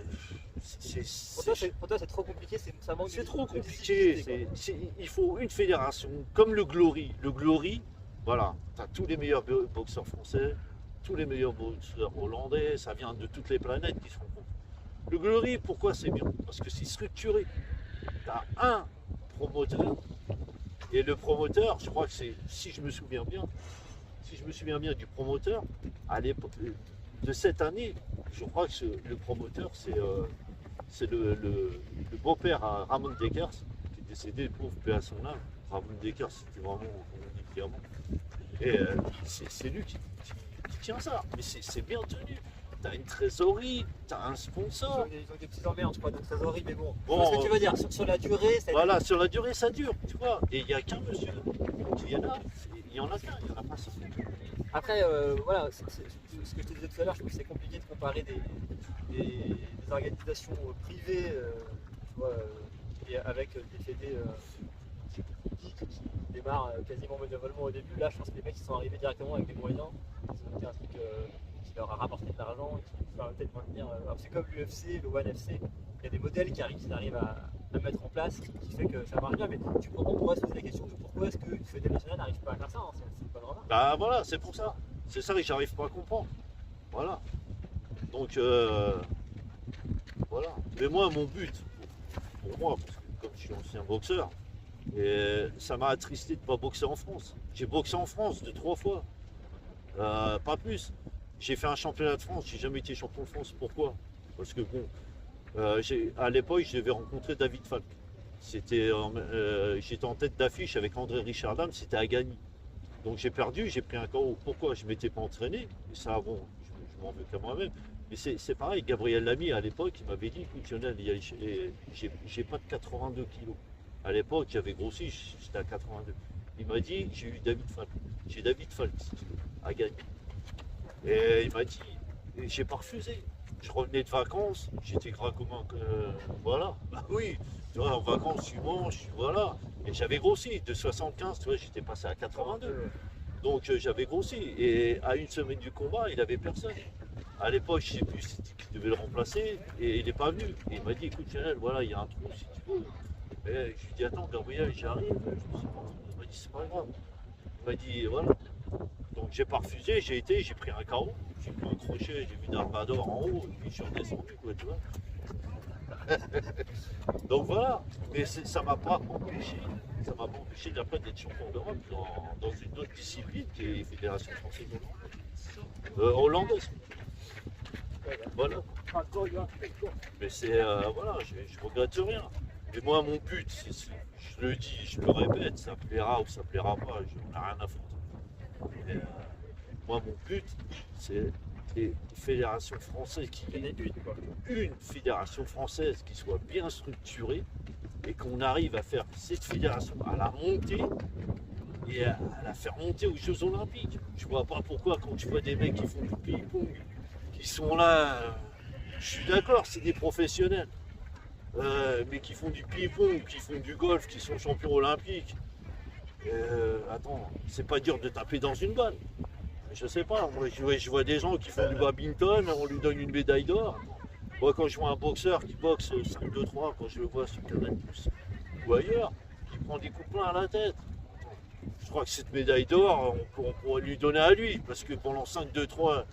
Pour toi c'est trop compliqué, ça manque c'est de- trop de compliqué. visibilité, Il faut une fédération comme le Glory. Le Glory, voilà, tu as tous les meilleurs boxeurs français, tous les meilleurs boxeurs hollandais, ça vient de toutes les planètes qui se rencontrent. Le Glory, pourquoi c'est bien? Parce que c'est structuré. Tu as un promoteur, et le promoteur, je crois que c'est, si je me souviens bien du promoteur, à l'époque de cette année, je crois que le promoteur, c'est le beau-père à Ramon Dekers, qui est décédé, pauvre paix à son âme. Ramon Dekers, c'était vraiment un diamant. Et c'est lui qui tient ça. Mais c'est bien tenu. Tu as une trésorerie, tu as un sponsor. Ils ont des petits emmerdes, je crois, de trésorerie, mais bon. Bon, Ce que tu veux dire, sur la durée, ça Voilà, sur la durée, ça dure, tu vois. Et il n'y a qu'un monsieur qui est là. Il y en a qu'un, il n'y en a pas 100. Après, voilà, ce que je te disais tout à l'heure, je trouve que c'est compliqué de comparer des organisations privées, tu vois, et avec des fédés qui démarrent quasiment bénévolement au début. Là, je pense que les mecs ils sont arrivés directement avec des moyens. Ils ont monté un truc qui leur a rapporté de l'argent, qui leur permettait de maintenir. C'est comme l'UFC, le ONE FC. Il y a des modèles qui arrivent à mettre en place, qui fait que ça marche bien. Mais on pourrait se poser la question de pourquoi est-ce qu'une fédé nationale n'arrive pas à faire ça, hein. C'est une bonne remarque. Bah voilà, c'est pour ça. C'est ça que j'arrive pas à comprendre. Voilà. Donc voilà. Mais moi, mon but, pour moi, parce que comme je suis ancien boxeur, et ça m'a attristé de ne pas boxer en France. J'ai boxé en France 2-3 fois. Pas plus. J'ai fait un championnat de France, j'ai jamais été champion de France. Pourquoi? Parce que bon, à l'époque, je devais rencontrer David Falk. J'étais en tête d'affiche avec André Richardam, c'était à Gagny. Donc j'ai perdu, j'ai pris un KO. Pourquoi? Je ne m'étais pas entraîné. Et ça, bon, je m'en veux qu'à moi-même. Mais c'est pareil, Gabriel Lamy à l'époque, il m'avait dit, écoute Lionel, j'ai pas de 82 kilos. À l'époque, j'avais grossi, j'étais à 82. Il m'a dit, j'ai eu David Falk. J'ai David Falk à Gagny. Et il m'a dit, et j'ai pas refusé. Je revenais de vacances, j'étais gras comme un. Voilà, bah oui, tu vois, en vacances, tu manges, voilà. Et j'avais grossi, de 75, tu vois, j'étais passé à 82. Donc j'avais grossi. Et à une semaine du combat, il avait personne. À l'époque, je ne sais plus si qui devait le remplacer, et il n'est pas venu. Et il m'a dit, écoute Chanel, voilà, il y a un trou si tu veux. Et je lui ai dit, attends, Gabriel, j'arrive. Je me suis pas entendu. Il m'a dit, c'est pas grave. Il m'a dit, voilà. Donc j'ai pas refusé, j'ai été, j'ai pris un carreau, j'ai pris un crochet, j'ai vu Darvador en haut, et puis je suis redescendu, quoi, tu vois. Donc voilà, mais ça m'a pas empêché, d'après d'être champion d'Europe dans une autre discipline qui est Fédération française hollandaise. Voilà. Mais c'est voilà, je regrette rien. Mais moi mon but, je le dis, je le répète, ça plaira ou ça plaira pas, j'en ai rien à foutre. Et, moi mon but, c'est une fédération française une fédération française qui soit bien structurée et qu'on arrive à faire cette fédération, à la monter et à la faire monter aux Jeux Olympiques. Je vois pas pourquoi quand tu vois des mecs qui font du ping-pong, qui sont là, je suis d'accord, c'est des professionnels, mais qui font du ping-pong, qui font du golf, qui sont champions olympiques. Attends, c'est pas dur de taper dans une balle. Je sais pas, moi je vois des gens qui font du badminton, on lui donne une médaille d'or. Moi quand je vois un boxeur qui boxe 5-2-3, quand je le vois sur Canal+ ou ailleurs, qui prend des coups pleins à la tête. Je crois que cette médaille d'or, on pourrait lui donner à lui, parce que pendant 5-2-3,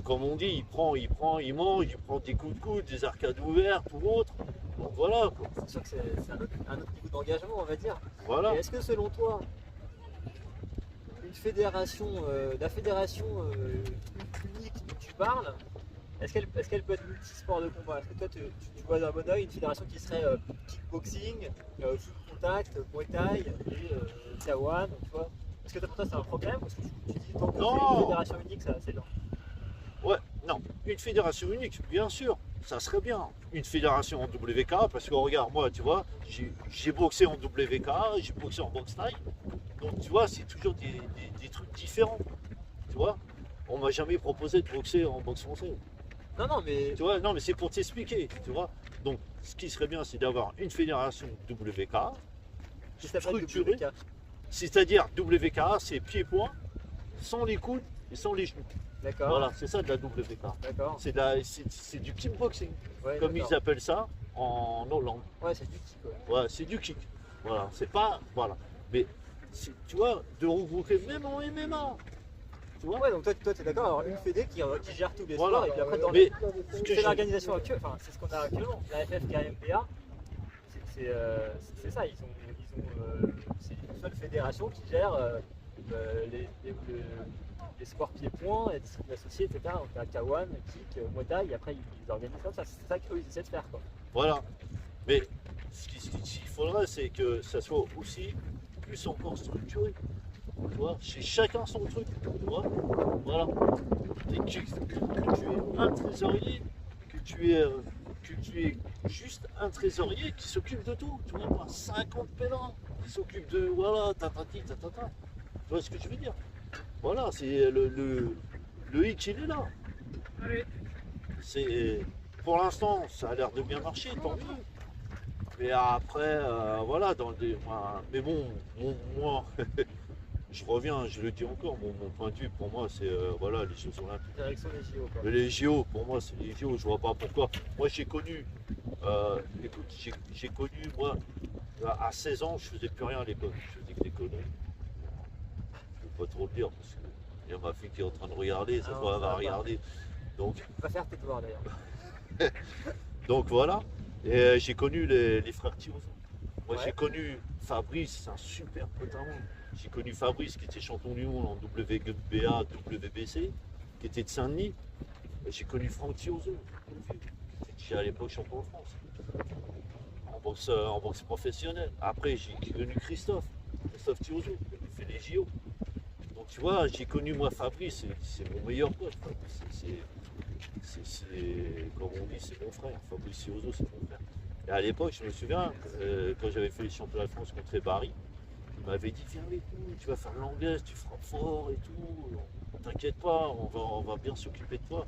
comme on dit, il mange, il prend des coups de coude, des arcades ouvertes ou autre. Donc voilà quoi. C'est sûr que c'est un autre niveau d'engagement, on va dire. Voilà. Et est-ce que selon toi, la fédération unique dont tu parles, est-ce qu'elle peut être multisport de combat? Est-ce que toi tu vois d'un bon oeil une fédération qui serait kickboxing, full contact, muay thai et Tiawan, tu vois? Est-ce que pour toi c'est un problème? Parce que tu dis tant que c'est une fédération unique, ça c'est lent. Ouais, non, une fédération unique, bien sûr, ça serait bien. Une fédération en WK, parce que regarde, moi, tu vois, j'ai boxé en WK, j'ai boxé en boxe taille. Donc, tu vois, c'est toujours des trucs différents. Tu vois, on m'a jamais proposé de boxer en boxe française. Non, mais. Tu vois, non, mais c'est pour t'expliquer, tu vois. Donc, ce qui serait bien, c'est d'avoir une fédération WK Qui s'appelle structurée. WK. C'est-à-dire WK, c'est pied-point, sans les coudes et sans les genoux. D'accord. Voilà, c'est ça de la WK. D'accord. C'est du kickboxing, Ouais, comme d'accord. ils appellent ça en Hollande. Ouais, c'est du kick, ouais. Ouais, c'est du kick. Voilà, c'est pas. Voilà. Mais tu vois, de regrouper même en MMA. Tu vois. Ouais, donc toi t'es d'accord, alors une fédé qui gère tous les Voilà. sports et puis après dans Mais ce que c'est je- l'organisation actuelle, enfin c'est ce qu'on a actuellement. La FFKMPA, c'est ça, c'est une seule fédération qui gère les sports pieds-points, les disciplines associées, etc. Donc il y a Kawan, Kick, Muay Thai, et après ils organisent comme ça, c'est ça qu'ils essaient de faire quoi. Voilà. Mais ce qu'il faudrait, c'est que ça soit aussi plus encore structuré. Tu vois, chez chacun son truc. Tu vois. Voilà. Et que tu es un trésorier, que tu es juste un trésorier qui s'occupe de tout. Tu vois, pas 50 pèlerins qui s'occupent de. Voilà, tatati, tatata. Tu vois ce que je veux dire? Voilà, c'est le hic, il est là. C'est, pour l'instant, ça a l'air de bien marcher, tant mieux. Mais après, voilà, mais bon, moi, je reviens, je le dis encore, mon point de vue, pour moi, c'est voilà, les Jeux Olympiques. Direction des JO quoi. Les JO, pour moi, c'est les JO, je vois pas pourquoi. Moi, j'ai connu, écoute, j'ai connu, moi, à 16 ans, je faisais plus rien à l'école, je faisais que des conneries. Je ne peux pas trop le dire, parce qu'il y a ma fille qui est en train de regarder, ça Ah, va, ça elle va va pas. regarder. Donc, Tu peux faire tes devoirs d'ailleurs. donc voilà, et j'ai connu les frères Thiozo. Moi, Ouais. j'ai connu Fabrice, c'est un super pote à moi. J'ai connu Fabrice qui était champion du monde en WBA, WBC, qui était de Saint-Denis. Et j'ai connu Franck Thiozo, qui était à l'époque champion de France. En boxe professionnelle. Après, j'ai connu Christophe Thiozo, qui fait les JO. Donc tu vois, j'ai connu moi Fabrice, c'est mon meilleur pote. Fabrice. Comme on dit, c'est mon frère. Fabrice Thiozo, c'est mon frère. Et à l'époque, je me souviens, quand j'avais fait les championnats de France contre Barry, il m'avait dit viens avec nous, tu vas faire l'anglaise, tu feras fort et tout. T'inquiète pas, on va bien s'occuper de toi.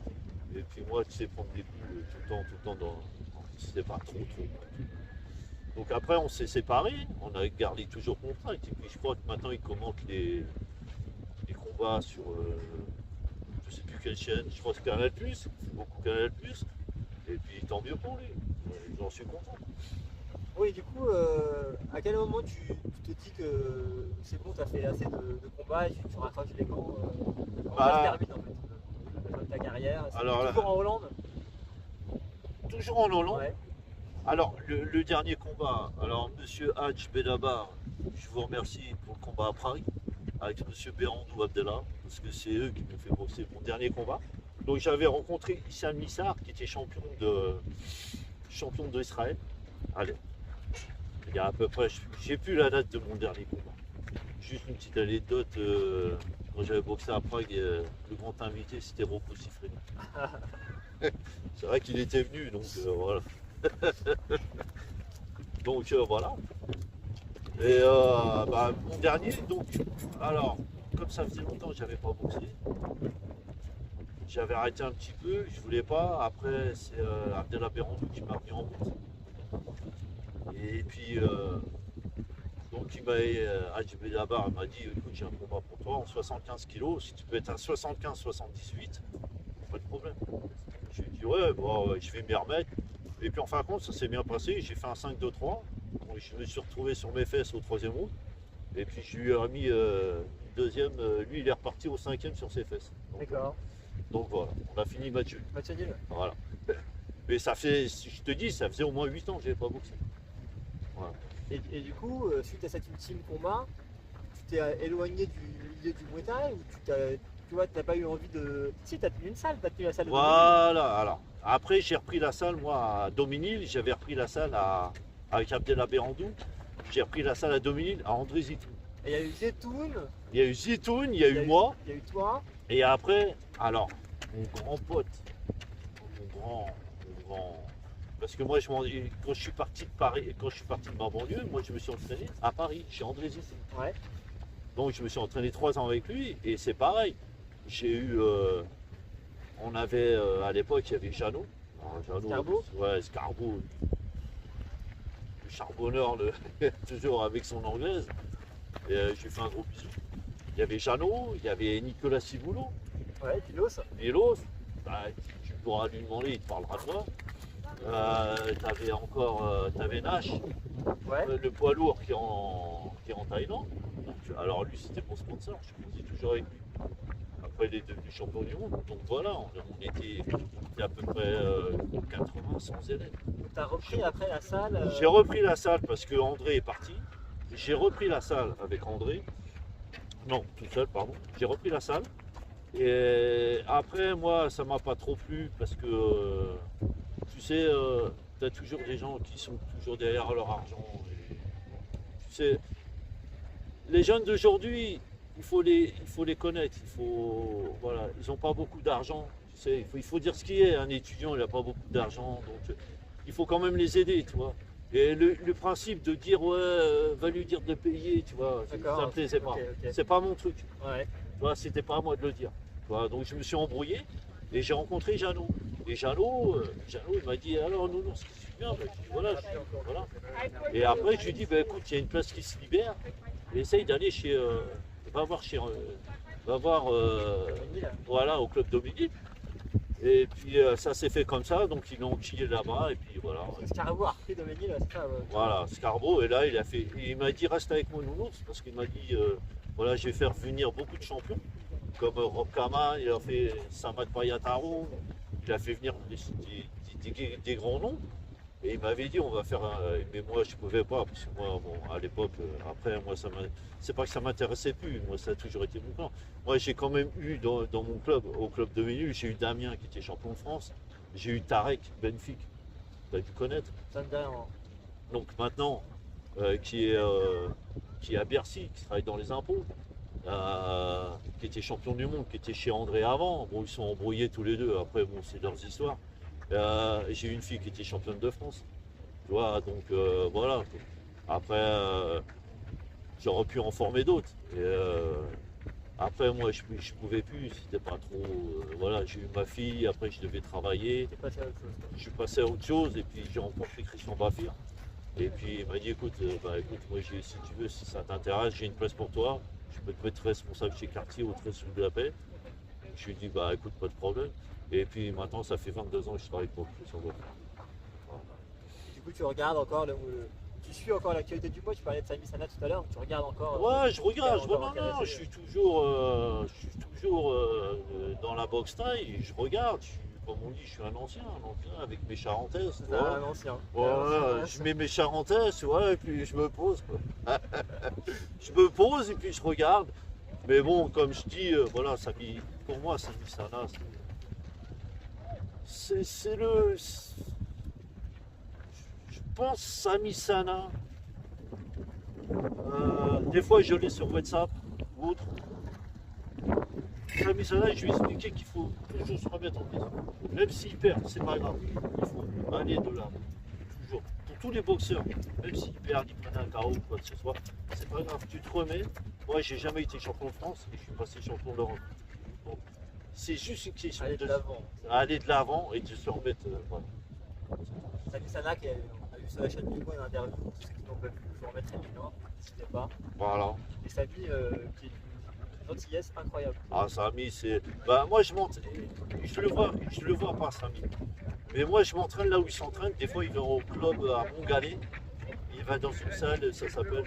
Et puis moi, tu sais, prendre des coups tout le temps c'était pas trop. Donc après, on s'est séparés, on a gardé toujours contact. Et puis je crois que maintenant, il commente les combats sur, je sais plus quelle chaîne, je crois que c'est Canal+, il fait beaucoup Canal+. Et puis tant mieux pour lui, j'en suis content. Oui, du coup, à quel moment tu te dis que c'est bon, tu as fait assez de combats et tu raccroches les gants comment ça se termine en fait ta carrière? C'est Alors là- toujours en Hollande? Toujours en Hollande, Ouais. Alors, le dernier combat, alors Monsieur Hadj Benabar, je vous remercie pour le combat à Prague, avec Monsieur Berandou Abdellah, parce que c'est eux qui m'ont fait bosser mon dernier combat. Donc j'avais rencontré Issam Missar, qui était champion d'Israël. Allez, il y a à peu près, j'ai plus la date de mon dernier combat. Juste une petite anecdote, quand j'avais boxé à Prague, le grand invité c'était Rocco Siffredi. C'est vrai qu'il était venu, donc voilà. Donc voilà. Et mon dernier, donc, alors, comme ça faisait longtemps que j'avais pas boxé, j'avais arrêté un petit peu, je voulais pas. Après, c'est Abdellah Berandou qui m'a remis en route. Et puis, donc il m'a Hadj Benabar m'a dit, écoute, j'ai un combat pour toi en 75 kg, si tu peux être à 75-78, pas de problème. Je lui ai dit, ouais, bon, je vais m'y remettre. Et puis en fin de compte, ça s'est bien passé, j'ai fait un 5-2-3. Je me suis retrouvé sur mes fesses au 3e round. Et puis je lui ai remis une deuxième, lui il est reparti au 5e sur ses fesses. D'accord. Donc voilà, on a fini match nul. Match nul. Voilà. Mais ça fait, si je te dis, ça faisait au moins 8 ans que je n'avais pas boxé. Voilà. Et du coup, suite à cet ultime combat, tu t'es éloigné du milieu du Muay Thai ou tu vois, t'as pas eu envie de. Si, t'as tenu une salle, t'as tenu la salle de Voilà, alors. Après, j'ai repris la salle, moi, à Dominil. J'avais repris la salle avec Abdellah Berandou. J'ai repris la salle à Dominil, à André Zitoun. Et il y a eu Zetoun, Il y a eu Zitoun, il y a eu moi. il y a eu toi. Et après, alors, mon grand pote, parce que moi, quand je suis parti de Paris, quand je suis parti de ma banlieue, moi, je me suis entraîné à Paris, chez André Zitoun. Ouais. Donc, je me suis entraîné 3 ans avec lui, et c'est pareil. J'ai eu, on avait, à l'époque, il y avait Jeannot. Scarbo. Ouais, Scarbo. Le charbonneur, toujours avec son anglaise. Et je lui fais un gros bisou. Il y avait Jeannot, il y avait Nicolas Ciboulot. Ouais, Pilos. Milos, tu pourras lui demander, il te parlera de moi. T'avais encore t'avais Nash, Ouais. le poids lourd qui est en Thaïlande. Donc, alors lui c'était mon sponsor, je faisais toujours avec lui. Après il est devenu champion du monde. Donc voilà, on était à peu près 80-100 élèves. Tu as repris après la salle. J'ai repris la salle parce que André est parti. J'ai repris la salle avec André. Non, tout seul, pardon. J'ai repris la salle. Et après, moi, ça m'a pas trop plu parce que, tu sais, tu as toujours des gens qui sont toujours derrière leur argent. Et, tu sais, les jeunes d'aujourd'hui, il faut les connaître. Voilà, ils n'ont pas beaucoup d'argent. Tu sais, il faut dire ce qui est. Un étudiant, il n'a pas beaucoup d'argent. Donc, il faut quand même les aider, tu vois. Et le principe de dire, ouais, va lui dire de payer, tu vois, ça me plaisait pas. Ok. C'est pas mon truc. Ouais. Tu vois, c'était pas à moi de le dire. Tu vois, donc je me suis embrouillé et j'ai rencontré Jeannot. Et Jeannot, il m'a dit, alors nous, ce qui se vient, voilà, voilà. Et après, je lui ai dit, bah, écoute, il y a une place qui se libère. Et essaye d'aller va voir, voilà, au club Dominique. Et puis ça s'est fait comme ça, donc ils l'ont enquillé là-bas, et puis voilà. Scarbo a repris Doménil, c'est ça. Ouais. Voilà, Scarbo, et là il m'a dit reste avec moi Nounours, parce qu'il m'a dit voilà, je vais faire venir beaucoup de champions, comme Rob Kama, il a fait Samad Payataro, il a fait venir des grands noms, et il m'avait dit on va faire un. Mais moi je pouvais pas, parce que moi, bon, à l'époque, après, moi c'est pas que ça m'intéressait plus, moi ça a toujours été mon plan. Moi j'ai quand même eu dans mon club, au club de Ménil, j'ai eu Damien qui était champion de France, j'ai eu Tarek Benfic, tu as dû connaître. Ça me dit rien. Donc maintenant, qui est à Bercy, qui travaille dans les impôts, qui était champion du monde, qui était chez André avant. Bon, ils sont embrouillés tous les deux, après bon, c'est leurs histoires. J'ai eu une fille qui était championne de France, tu vois, donc voilà. Après, j'aurais pu en former d'autres. Après, moi, je pouvais plus, c'était pas trop. Voilà, j'ai eu ma fille, après je devais travailler. T'es passé à autre chose. Je suis passé à autre chose, et puis j'ai rencontré Christian Bafir. Et puis il m'a dit, écoute, moi, si tu veux, si ça t'intéresse, j'ai une place pour toi. Je peux te mettre responsable chez Cartier au Trésor de la Paix. Je lui ai dit, bah écoute, pas de problème. Et puis maintenant, ça fait 22 ans que je travaille pour Christian Bafir. Voilà. Du coup, tu regardes encore tu suis encore l'actualité du mois, tu parlais de Sami Sana tout à l'heure, tu regardes encore. Ouais, je regarde, encore je suis toujours dans la boxe taille, je regarde, comme on dit, je suis un ancien avec mes charentaises. C'est un ancien. Voilà, je mets mes charentaises, tu vois, et puis je me pose. Quoi. Je me pose et puis je regarde. Mais bon, comme je dis, voilà, pour moi, Sami Sana, c'est le. Je pense Sami Sana. Des fois, je l'ai sur WhatsApp ou autre. Sami Sana, je lui ai expliqué qu'il faut toujours se remettre en question. Même s'il perd, c'est pas grave. Il faut aller de l'avant. Toujours. Pour tous les boxeurs, même s'ils perdent, ils prennent un KO ou quoi que ce soit, c'est pas grave. Tu te remets. Moi, j'ai jamais été champion de France et je suis passé champion d'Europe. Donc, c'est juste une question Aller de l'avant. aller de l'avant et de se remettre. Voilà. Sami Sana qui a eu sur la chaîne Bigo une interview, pour ceux qui n'ont pas pu vous remettre évidemment, n'hésitez pas. Voilà. Et Sami qui est une gentillesse incroyable. Ah, Sami, c'est. Bah, moi, je le vois pas, Sami. Mais moi, je m'entraîne là où il s'entraîne. Des fois, il va au club à Montgalais. Il va dans une salle, ça s'appelle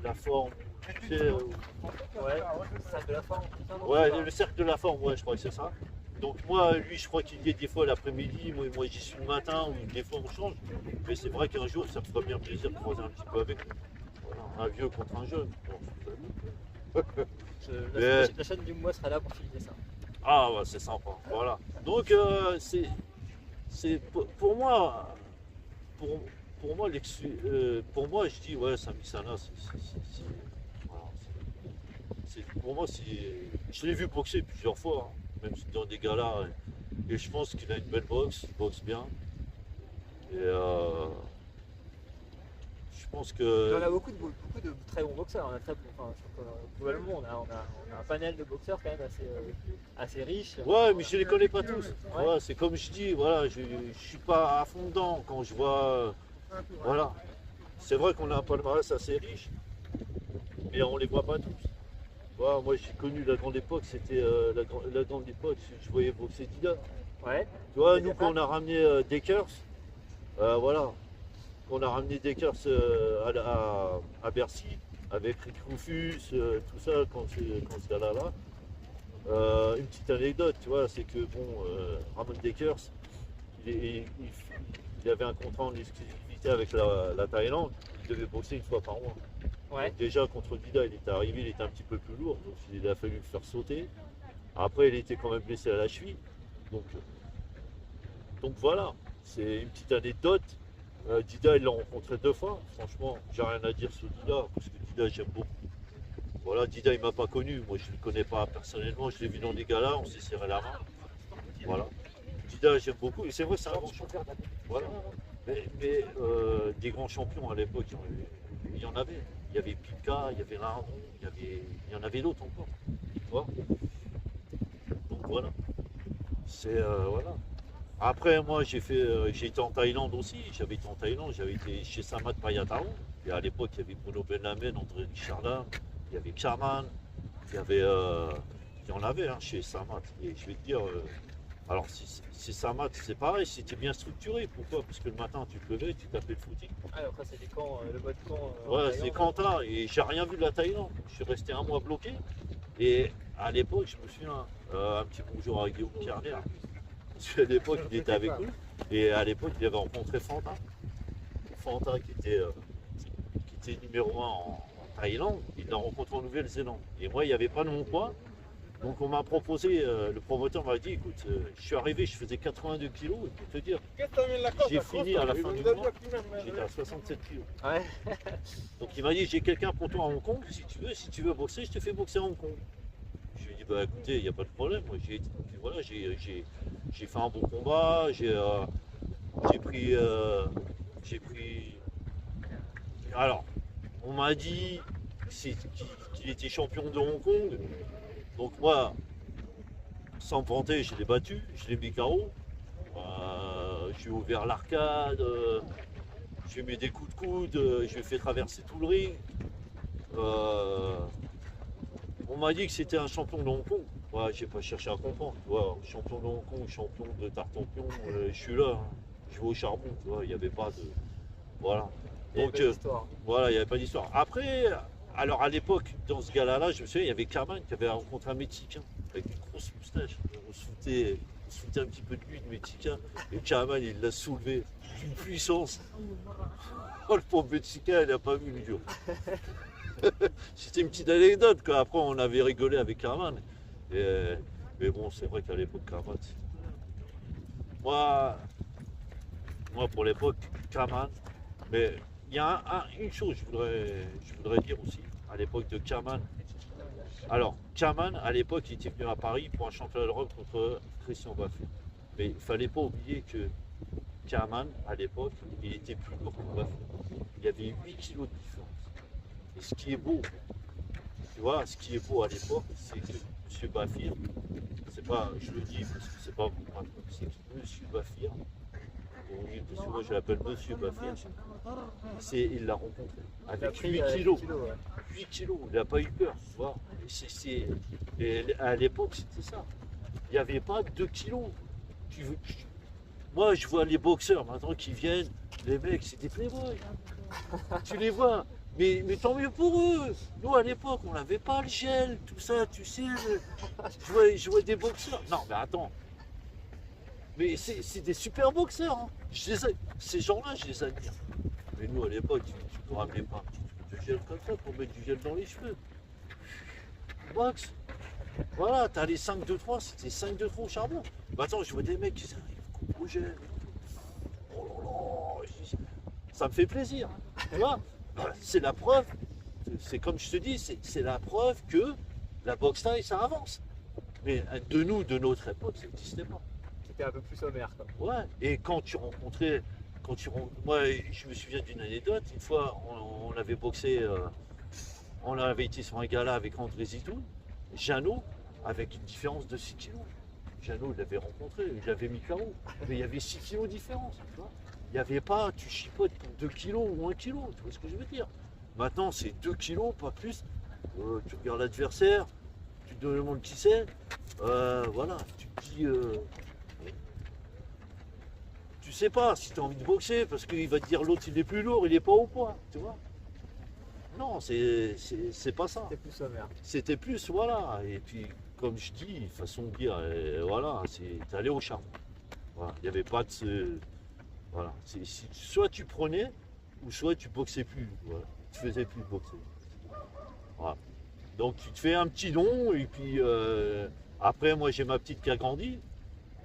La Forme. Tu sais, Ouais, salle de la forme. ouais, le cercle de la forme, ouais, je crois que c'est ça. Donc moi, lui, je crois qu'il y est des fois l'après-midi, moi j'y suis le matin, ou des fois on change. Mais c'est vrai qu'un jour, ça me ferait bien plaisir de croiser un petit peu avec lui. Voilà, un vieux contre un jeune. Bon, La chaîne du mois sera là pour filmer ça. ah ouais, c'est sympa, voilà. Donc c'est pour moi, pour moi, pour moi, je dis ouais, Sami Sana, voilà, pour moi, je l'ai vu boxer plusieurs fois, hein, même dans des galas, et je pense qu'il a une belle boxe, il boxe bien. Et je pense que. On a beaucoup de très bons boxeurs. On a globalement, on a un panel de boxeurs quand même assez riche. Ouais, mais je les connais pas tous. Ouais. Ouais, c'est comme je dis, voilà, je suis pas à fond dedans quand je vois. Voilà. C'est vrai qu'on a un palmarès assez riche, mais on les voit pas tous. Voilà, moi j'ai connu la grande époque, c'était la grande époque, je voyais boxer Dida. Ouais. Tu vois, nous quand on a ramené Dekers, voilà, quand on a ramené Dekers à Bercy, avec Rick Rufus, tout ça, quand c'est là. Une petite anecdote, tu vois, c'est que bon, Ramon Dekers, il avait un contrat en exclusivité avec la Thaïlande, il devait boxer une fois par mois. Ouais. Donc déjà contre Dida, il était arrivé, il était un petit peu plus lourd, donc il a fallu le faire sauter. Après, il était quand même blessé à la cheville. Donc voilà, c'est une petite anecdote. Dida, il l'a rencontré 2 fois. Franchement, j'ai rien à dire sur Dida, parce que Dida, j'aime beaucoup. Voilà, Dida, il m'a pas connu. Moi, je ne le connais pas personnellement. Je l'ai vu dans des galas, on s'est serré la main. Voilà. Dida, j'aime beaucoup. Et c'est vrai, c'est un grand champion. Voilà. Mais des grands champions à l'époque, il y en avait. Il y avait Pika, il y avait Lardon, il y en avait d'autres encore. Tu vois. Donc voilà. C'est voilà. Après, moi, j'ai été en Thaïlande aussi. J'avais été en Thaïlande, j'avais été chez Samat Payatao. Et à l'époque, il y avait Bruno Benlamen, André Richardin, il y avait Kaman, il y en avait hein, chez Samat. Et je vais te dire, alors c'est Samat, c'est pareil, c'était bien structuré. Pourquoi? Parce que le matin, tu te levais, tu tapais le footing. Ah, après, c'est des camps, le mode camp. Ouais, c'est Quentin. Et j'ai rien vu de la Thaïlande. Je suis resté un mois bloqué. Et à l'époque, je me souviens, un petit bonjour à Guillaume Carnière. Parce qu'à l'époque, il était avec nous. Et à l'époque, il avait rencontré Fanta. Fanta qui était numéro 1 en Thaïlande. Il l'a rencontré en Nouvelle-Zélande. Et moi, il n'y avait pas de mon poids. Donc on m'a proposé, le promoteur m'a dit, écoute, je suis arrivé, je faisais 82 kilos. Et pour te dire, j'ai fini à la fin du mois, j'étais à 67 kilos. Ouais. Donc il m'a dit, j'ai quelqu'un pour toi à Hong Kong, si tu veux boxer, je te fais boxer à Hong Kong. Je lui ai dit, bah écoutez, il n'y a pas de problème. Moi, j'ai fait un bon combat, j'ai pris. Alors, on m'a dit qu'il était champion de Hong Kong. Donc moi, sans me vanter, je l'ai battu, je l'ai mis KO. J'ai ouvert l'arcade, j'ai mis des coups de coude, je lui ai fait traverser tout le ring. On m'a dit que c'était un champion de Hong Kong. Ouais, j'ai pas cherché à comprendre. Tu vois, champion de Hong Kong, champion de Tartampion, je suis là. Hein. Je vais au charbon, tu vois, il n'y avait pas de. Voilà. Donc voilà, il n'y avait pas d'histoire. Après, alors à l'époque, dans ce gala-là, je me souviens, il y avait Carman qui avait rencontré un Mexicain avec une grosse moustache. On se se foutait un petit peu de lui, de Mexicain. Et Karaman, il l'a soulevé d'une puissance. Oh, le pauvre Mexicain, il n'a pas vu le dur. C'était une petite anecdote, quoi. Après, on avait rigolé avec Karaman. Mais bon, c'est vrai qu'à l'époque, Karaman, moi, pour l'époque, Karaman, mais il y a une chose que je voudrais dire aussi, à l'époque de Karaman. Alors, Karaman, à l'époque, il était venu à Paris pour un championnat d'Europe contre Christian Baffi. Mais il ne fallait pas oublier que Karaman, à l'époque, il était plus lourd que Baffi. Il y avait 8 kilos de différence. Et ce qui est beau, tu vois, ce qui est beau à l'époque, c'est que M. Bafir, c'est pas, je le dis parce que c'est pas mon patron, c'est que M. Bafir, parce que moi je l'appelle M. Bafir, il l'a rencontré avec 8 kilos. 8 kilos, il n'a pas eu peur, tu vois. Et à l'époque, c'était ça. Il n'y avait pas 2 kilos. Moi, je vois les boxeurs maintenant qui viennent, les mecs, c'est des playboys. Tu les vois. Mais tant mieux pour eux. Nous, à l'époque, on n'avait pas le gel, tout ça, tu sais. Je vois des boxeurs. Non, mais attends. Mais c'est des super boxeurs. Hein. Ces gens-là, je les admire. Mais nous, à l'époque, tu ne ramenais pas un petit truc de gel comme ça pour mettre du gel dans les cheveux. Boxe. Voilà, t'as les 5-2-3, c'était 5-2-3 au charbon. Mais attends, je vois des mecs qui arrivent au gel. Oh là là. Ça me fait plaisir. Tu vois, c'est la preuve. C'est comme je te dis, c'est la preuve que la boxe taille, ça avance. Mais de notre époque, ça n'existait pas. C'était un peu plus sommaire, quoi. Ouais, et quand tu rencontrais, moi je me souviens d'une anecdote, une fois on avait boxé, on avait été sur un gala avec André Zitou, Jeannot, avec une différence de 6 kilos. Jeannot, il l'avait rencontré, il l'avait mis KO, mais il y avait 6 kilos de différence, tu vois. Il n'y avait pas, tu chipotes pour 2 kilos ou 1 kilo, tu vois ce que je veux dire. Maintenant c'est 2 kilos, pas plus, tu regardes l'adversaire, tu te demandes qui c'est, voilà, tu te dis... tu sais pas si tu as envie de boxer parce qu'il va te dire l'autre il est plus lourd, il est pas au poids, tu vois. Non, c'est pas ça. C'était plus sommaire. C'était plus, voilà. Et puis, comme je dis, façon de dire, voilà, c'est allé au charbon. Voilà. Il n'y avait pas de ce. Voilà. Soit tu prenais, ou soit tu boxais plus. Voilà. Tu faisais plus boxer. Voilà. Donc tu te fais un petit don, et puis après, moi j'ai ma petite qui a grandi.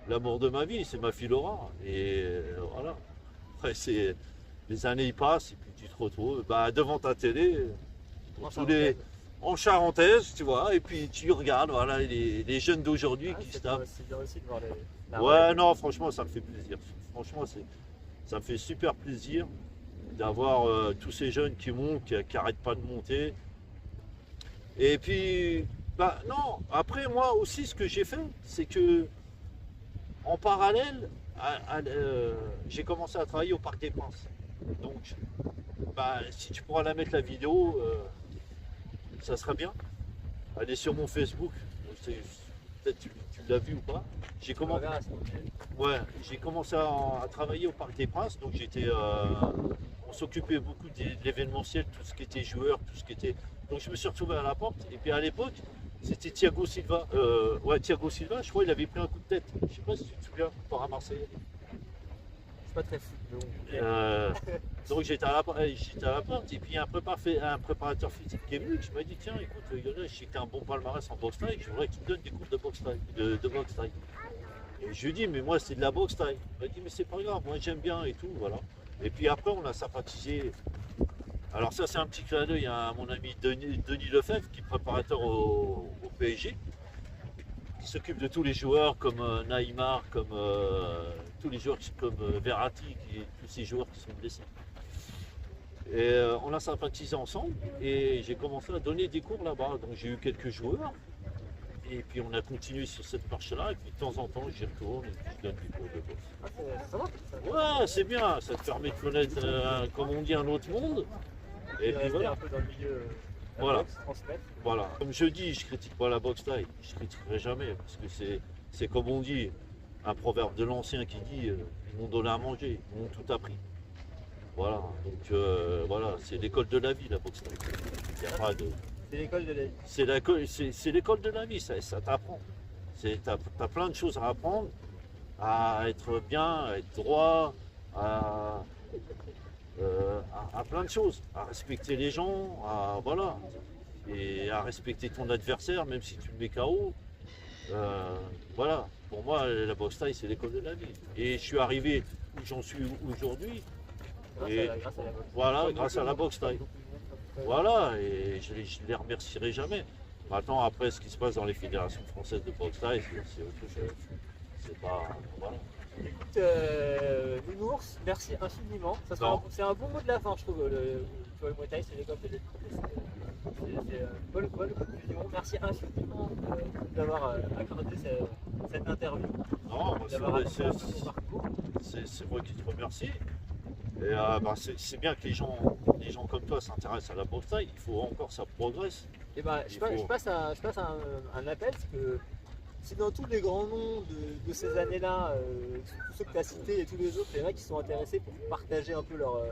L'amour de ma vie, c'est ma fille Laura. Et voilà. Après, les années y passent, et puis tu te retrouves devant ta télé, en charentaise, tu vois, et puis tu regardes voilà, les jeunes d'aujourd'hui qui se tapent. C'est bien aussi de voir les. Ouais, non, franchement, ça me fait plaisir. Franchement, ça me fait super plaisir d'avoir tous ces jeunes qui montent, qui n'arrêtent pas de monter. Et puis, non, après, moi aussi, ce que j'ai fait, c'est que en parallèle, j'ai commencé à travailler au Parc des Princes. Donc, si tu pourras la mettre la vidéo, ça serait bien. Elle est sur mon Facebook. Peut-être tu l'as vu ou pas. J'ai commencé à travailler au Parc des Princes. Donc on s'occupait beaucoup de l'événementiel, tout ce qui était joueur, tout ce qui était. Donc je me suis retrouvé à la porte. Et puis à l'époque, c'était Thiago Silva. Thiago Silva, je crois qu'il avait pris un coup de tête. Je sais pas si tu te souviens, par à Marseille. C'est pas très fou. Donc j'étais à la porte. Et puis un préparateur physique qui est venu, qui m'a dit tiens, écoute, Lionel, je sais que tu as un bon palmarès en boxe taille, je voudrais que tu me donnes des cours de boxe taille. Et je lui ai dit, mais moi c'est de la boxe taille. Il m'a dit, mais c'est pas grave, moi j'aime bien et tout, voilà. Et puis après, on a sympathisé. Alors ça, c'est un petit clin d'œil à mon ami Denis Lefebvre, qui est préparateur au PSG, qui s'occupe de tous les joueurs comme Neymar, comme tous les joueurs comme Verratti, et tous ces joueurs qui sont blessés. Et on a sympathisé ensemble et j'ai commencé à donner des cours là-bas. Donc j'ai eu quelques joueurs et puis on a continué sur cette marche-là. Et puis de temps en temps, j'y retourne et puis je donne des cours de boxe. Ça va. Ouais, c'est bien, ça te permet de connaître, comme on dit, un autre monde. Et puis voilà. Un peu dans le milieu. Voilà. Boxe, transmettre. Voilà. Comme je dis, je critique pas la boxe taille, je critiquerai jamais parce que c'est comme on dit, un proverbe de l'ancien qui dit ils m'ont donné à manger, ils m'ont tout appris. Voilà. Donc voilà, c'est l'école de la vie la boxe taille. Il n'y a pas de. C'est l'école de la vie. C'est l'école de la vie, ça t'apprend. T'as plein de choses à apprendre à être bien, à être droit, à plein de choses, à respecter les gens, voilà, et à respecter ton adversaire, même si tu le mets KO. Voilà, pour moi, la boxe thaï, c'est l'école de la vie. Et je suis arrivé où j'en suis aujourd'hui. Voilà, grâce à la boxe thaï. Voilà, et je les remercierai jamais. Maintenant, après, ce qui se passe dans les fédérations françaises de boxe thaï, c'est autre chose. C'est pas. Voilà. Écoute, Nounours, merci infiniment. C'est un bon mot de la fin, je trouve. Le Muay Thai, c'est l'école de la vie. C'est bonne conclusion. Merci infiniment d'avoir accordé cette interview. Non, D'avoir raconté un peu ton parcours. c'est moi qui te remercie. Et c'est bien que les gens comme toi s'intéressent à la boxe thaï. Il faut encore que ça progresse. Et je passe un appel, parce que si dans tous les grands noms de ces années-là, tous ceux que tu as cités et tous les autres, il y en a qui sont intéressés pour partager un peu leur,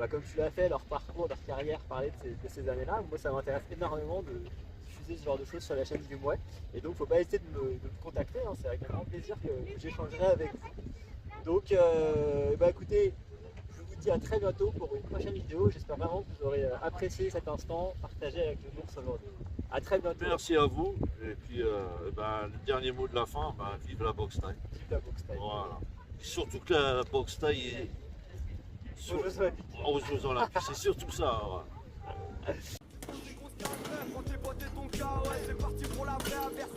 comme tu l'as fait, leur parcours, leur carrière, parler de ces années-là, moi ça m'intéresse énormément de diffuser ce genre de choses sur la chaîne du Mouet. Et donc il ne faut pas hésiter de me contacter, hein, c'est avec un grand plaisir que j'échangerai avec vous. Donc écoutez, je vous dis à très bientôt pour une prochaine vidéo. J'espère vraiment que vous aurez apprécié cet instant partagé avec le Nounours aujourd'hui. À très bientôt. Merci à vous. Et puis, le dernier mot de la fin, vive la boxe thaï. Vive la boxe thaï. Voilà. Surtout que la boxe thaï est aux Jeux Olympiques. C'est surtout ça. Voilà. Prends tes bottes et ton cas, ouais, c'est parti pour la vraie averse.